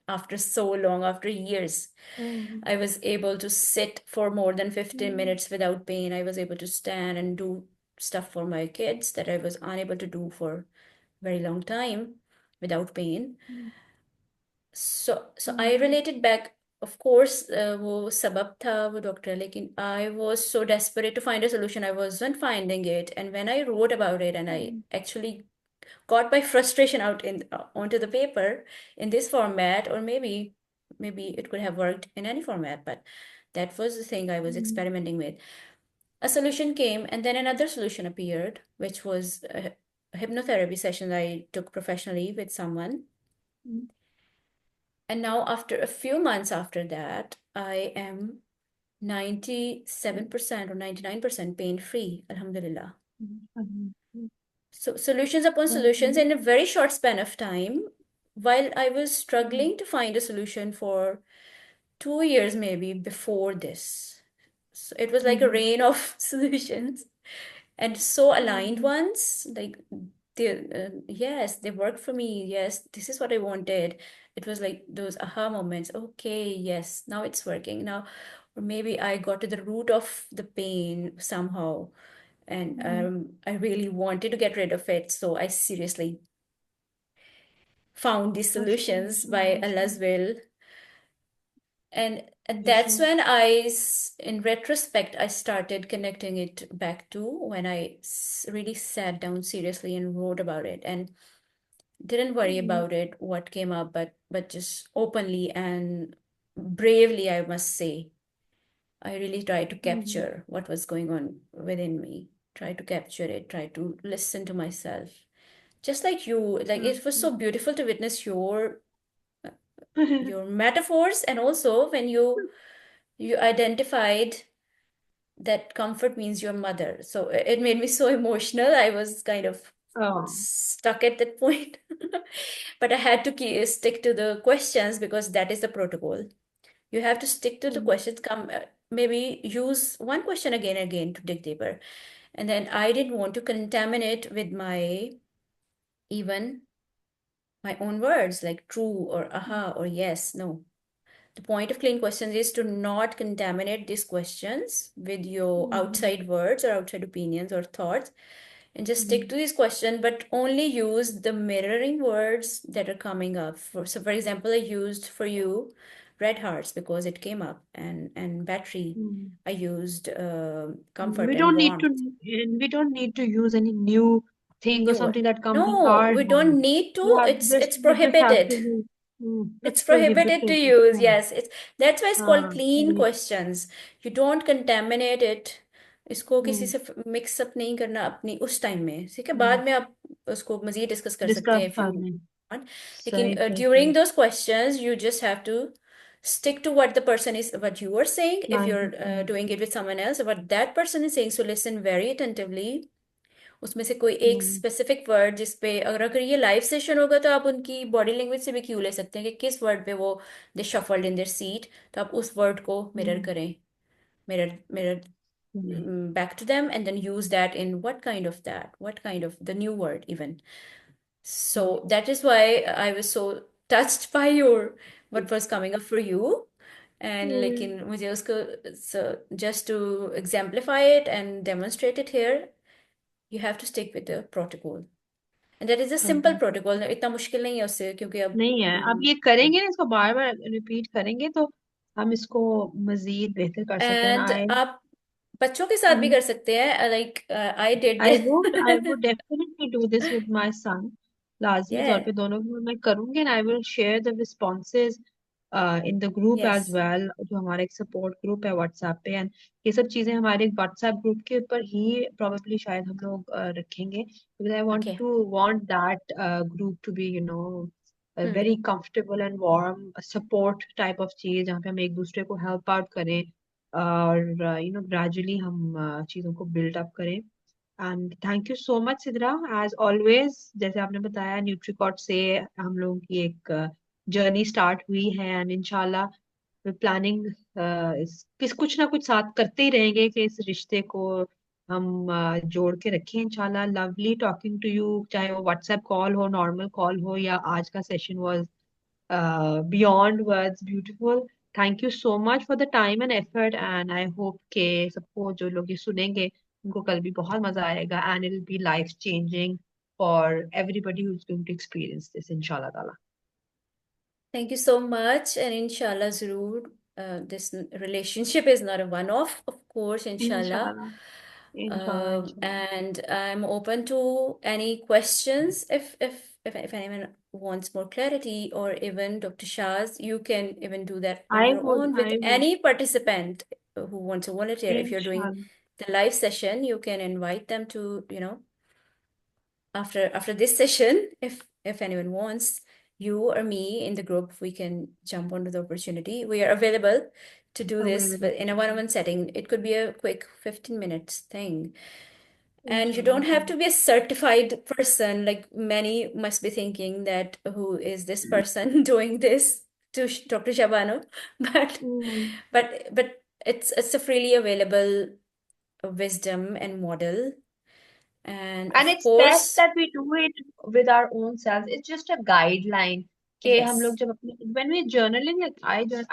after so long, after years. mm, I was able to sit for more than 15 mm, minutes without pain. I was able to stand and do stuff for my kids that I was unable to do for very long time without pain. mm, So I mm, related back. Of course, वो सबब था वो doctor, लेकिन I was so desperate to find a solution. I wasn't finding it, and when I wrote about it and I mm, actually got my frustration out in onto the paper in this format, or maybe it could have worked in any format, but that was the thing I was mm, experimenting with. A solution came, and then another solution appeared, which was a hypnotherapy session I took professionally with someone. mm, And now after a few months after that, I am 97% or 99% pain free, alhamdulillah. So solutions upon solutions in a very short span of time. While I was struggling to find a solution for 2 years maybe before this. So it was like a rain of solutions and so aligned ones. Like yes, they worked for me. Yes, this is what I wanted. It was like those aha moments. Okay, yes, now it's working. Now, or maybe I got to the root of the pain somehow, and I really wanted to get rid of it. So I seriously found these solutions by Allah's will. And that's when in retrospect, I started connecting it back to when I really sat down seriously and wrote about it and didn't worry about it, what came up, but just openly and bravely, I must say, I really tried to capture what was going on within me, try to capture it, try to listen to myself. Just like you, like it was so beautiful to witness your metaphors, and also when you identified that comfort means your mother. So it made me so emotional. I was kind of Oh. stuck at that point. But I had to stick to the questions because that is the protocol. You have to stick to the questions. Maybe use one question again and again to dig deeper. And then I didn't want to contaminate with even my own words like true or aha or yes. No. The point of clean questions is to not contaminate these questions with your outside words or outside opinions or thoughts, and just stick to these questions, but only use the mirroring words that are coming up. So, for example, I used for you red hearts because it came up, and battery. I used comfort We and don't need to, warmth. and we don't need to use any new thing or New word. something that comes in No, our we head. don't need You to. have It's you just have to prohibited. use. It's It's prohibited to prohibited. use, yes. That's why it's called clean Sorry. questions. You don't contaminate it. इसको किसी Hmm. से mix up नहीं करना अपनी उस time में, ठीक है, बाद में आप उसको मजीद डिस्कस कर सकते Discuss हैं if you करने. want. लेकिन सही सही during सही. those questions you just have to stick to what the person is, what you are saying. If Line you're to line. doing it with someone else, what that person is saying, so listen very attentively. उसमें से कोई एक Hmm. Specific word जिसपे अगर ये live session होगा तो आप उनकी बॉडी लैंग्वेज से भी क्यू ले सकते हैं कि किस वर्ड पे वो दे शफल्ड इन देयर सीट, तो आप उस वर्ड को मिरर Hmm. करें, mirror mirror Hmm. back to them, and then use that in what kind of the new word even. So that is why I was so touched by your what was coming up for you. And Hmm. लेकिन मुझे उसको, so just to exemplify it and demonstrate it here, you have to stick with the protocol. And that is a simple Okay. protocol. इतना मुश्किल नहीं है उससे, क्योंकि अब नहीं है, अब ये करेंगे ना, इसको बार बार रिपीट करेंगे तो हम इसको मजीद बेहतर कर सकते हैं. एंड आई आप बच्चों के साथ भी कर सकते हैं, like I did I would definitely do this with my son. लाजमी तौर yeah, पे दोनों को मैं करूंगी, and I will share the responses in the group as yes, well, जो हमारा एक सपोर्ट ग्रुप है व्हाट्सएप पे. एंड ये सब चीजें हमारे व्हाट्सएप ग्रुप के ऊपर ही probably शायद हम लोग रखेंगे, because I okay. want that group to be, a hmm. very comfortable and warm support type of चीज, जहाँ पे हम एक दूसरे को हेल्प आउट करें और ग्रेजुअली हम चीजों को बिल्ड अप करें. And thank you so much Sidra, as always. जैसे आपने बताया, न्यूट्रीकॉट से हम लोगों की एक जर्नी स्टार्ट हुई है, एंड इंशाल्लाह प्लानिंग किस कुछ ना कुछ साथ करते ही रहेंगे कि इस रिश्ते को हम जोड़ के रखें इंशाल्लाह. लवली टॉकिंग टू यू, चाहे वो व्हाट्सएप कॉल हो, नॉर्मल कॉल हो, या आज का session was beyond words beautiful. Thank you so much for the time and effort, and I hope के सबको जो लोग ये सुनेंगे उनको कल भी बहुत मजा आएगा, and it will be life changing for everybody who's going to experience this, inshallah ta'ala. Thank you so much, and inshallah zarur, this relationship is not a one-off, of course, inshallah. Inshallah, inshallah, inshallah. And I'm open to any questions if anyone wants more clarity, or even Dr. Shah's, you can even do that on your own with I would, any participant who wants to volunteer. If you're doing inshallah. the live session, you can invite them to, after this session, if anyone wants, you or me in the group, we can jump onto the opportunity. We are available to do this Available. in a one-on-one setting. It could be a quick 15 minutes thing. And you Inshallah, don't have inshallah. to be a certified person. Like many must be thinking that who is this person doing this to Dr. Shahbano? But Mm. but it's a freely available wisdom and model. And And of it's best course, that we do it with our own selves. It's just a guideline कि हम लोग yes, जब अपने when we're journaling, like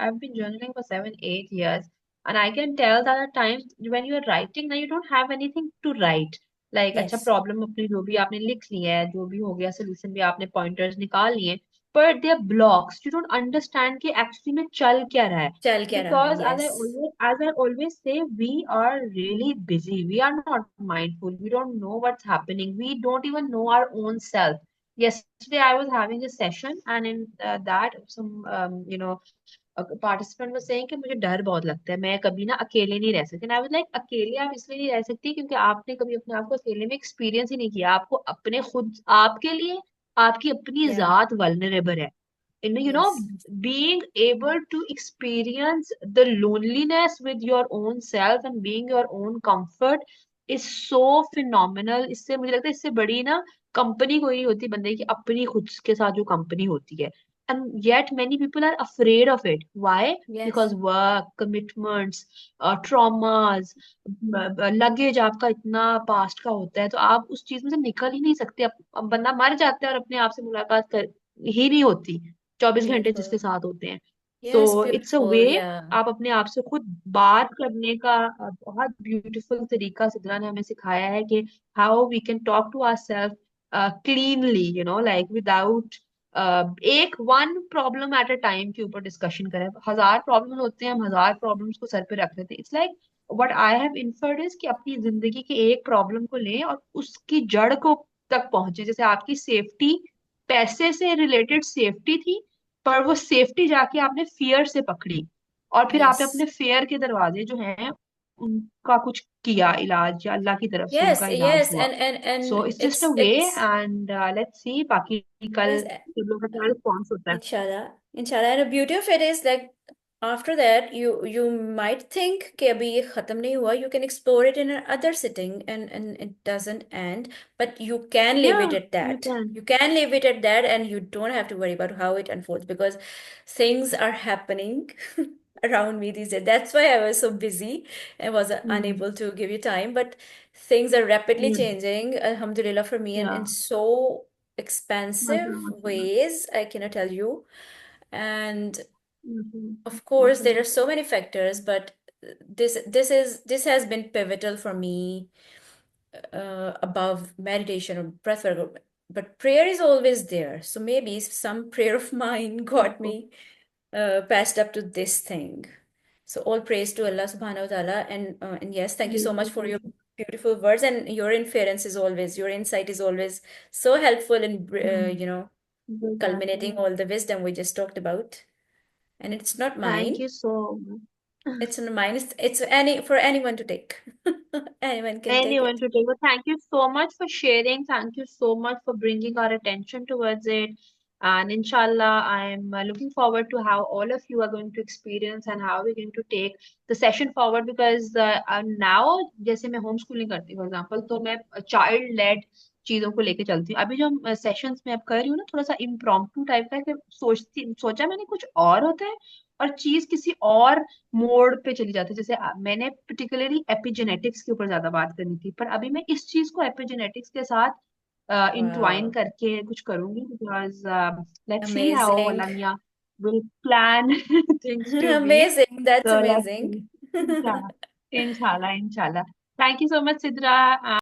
I've been journaling for 7 8 years, and I can tell that at times when you're writing now you don't have anything to write. Like अच्छा yes, problem अपनी जो भी आपने लिख ली है, जो भी हो गया सोल्यूशन भी आपने पॉइंटर्स निकाल लिए, but they are blocks. You don't understand कि actually में चल क्या रहा है. चल क्या रहा है, Because yes, as I always say, we are really busy. We are not mindful. We don't know what's happening. We don't even know our own self. Yesterday, I was having a session, and in that, some a participant was saying कि मुझे डर बहुत लगता है, मैं कभी ना अकेले नहीं रह सकती. And I was like, अकेले आप इसलिए नहीं रह सकती क्योंकि आपने कभी अपने आप को अकेले में एक्सपीरियंस ही नहीं किया. आपको अपने खुद आपके लिए आपकी अपनी yeah, जात वल्नरेबल है. And yes, being able to experience the loneliness with your own self and being your own comfort is so phenomenal. इससे मुझे लगता है इससे बड़ी ना कंपनी कोई नहीं होती बंदे की, अपनी खुद के साथ जो कंपनी होती है. And yet many people are afraid of it. Why? yes, Because work, commitments, traumas, luggage आपका इतना पास्ट का होता है, तो आप उस चीज में से निकल ही नहीं सकते. अब बंदा मर जाता है और अपने आप से मुलाकात कर ही नहीं होती 24 घंटे जिसके beautiful, साथ होते हैं. तो yes, it's a beautiful, way yeah, आप अपने आप से खुद बात करने का बहुत ब्यूटीफुल तरीका सिद्रा ने हमें सिखाया है कि how we can talk to our self cleanly, like without एक one problem at a time के ऊपर डिस्कशन करें. हजार प्रॉब्लम होते हैं, हम हजार प्रॉब्लम्स को सर पे रख लेते हैं. It's like what I have inferred is कि अपनी जिंदगी के एक प्रॉब्लम को लें और उसकी जड़ को तक पहुंचे. जैसे आपकी सेफ्टी पैसे से रिलेटेड सेफ्टी थी, पर वो सेफ्टी जाके आपने फियर से पकड़ी, और फिर आपने अपने yes, फियर के दरवाजे जो हैं उनका कुछ किया इलाज, या अल्लाह की तरफ से yes, उनका इलाज yes, हुआ. and so it's just a way, it's and let's see बाकी कल yes. सब लोग का क्या रिस्पॉन्स होता है. Inshallah, inshallah. And the beauty of it is like after that, you might think कि अभी ये खत्म नहीं हुआ. You can explore it in another sitting, and it doesn't end. But you can leave Yeah, it at you that. can. You can leave it at that, and you don't have to worry about how it unfolds because things are happening around me these days. That's why I was so busy and was Hmm. unable to give you time. But things are rapidly Yeah, changing, alhamdulillah, for me, and yeah. in so expansive Mashallah, mashallah. ways, I cannot tell you. And Mashallah, of course, there mashallah. are so many factors, but this has been pivotal for me above meditation or breath work. But prayer is always there. So maybe some prayer of mine got Biल्कुल. me passed up to this thing. So all praise to Allah subhanahu wa ta'ala. And yes, thank you so much बिल्कुल, for your बिल्कुल. beautiful words, and your inference is always, your insight is always so helpful in, Hmm. culminating Exactly. all the wisdom we just talked about. And it's not Thank mine. you so much. It's not mine. It's any for anyone to take. Anyone can take Anyone it. to take. Well, thank you so much for sharing. Thank you so much for bringing our attention towards it. And inshallah, I'm looking forward to how all of you are going to experience and how we're going to take the session forward, because now जैसे मैं home schooling करती हूँ for example, तो मैं child lead चीजों को लेके चलती हूँ. अभी जो सेशंस में अब कर रही हूँ ना, थोड़ा सा इम्प्रॉम्प्टू टाइप का है कि सोचा मैंने कुछ और होता है और चीज किसी और मोड़ पे चली जाती है. जैसे मैंने पर्टिकुलरली एपिजेनेटिक्स के ऊपर ज्यादा बात करनी थी, पर अभी मैं इस चीज को एपिजेनेटिक्स के साथ इंटवाइन Wow. करके कुछ करूंगी, because let's see how Amazing. Allah मियां will plan things to be. Amazing. That's So let's amazing. see. Inshallah, inshallah, inshallah. Thank you so much, Sidra.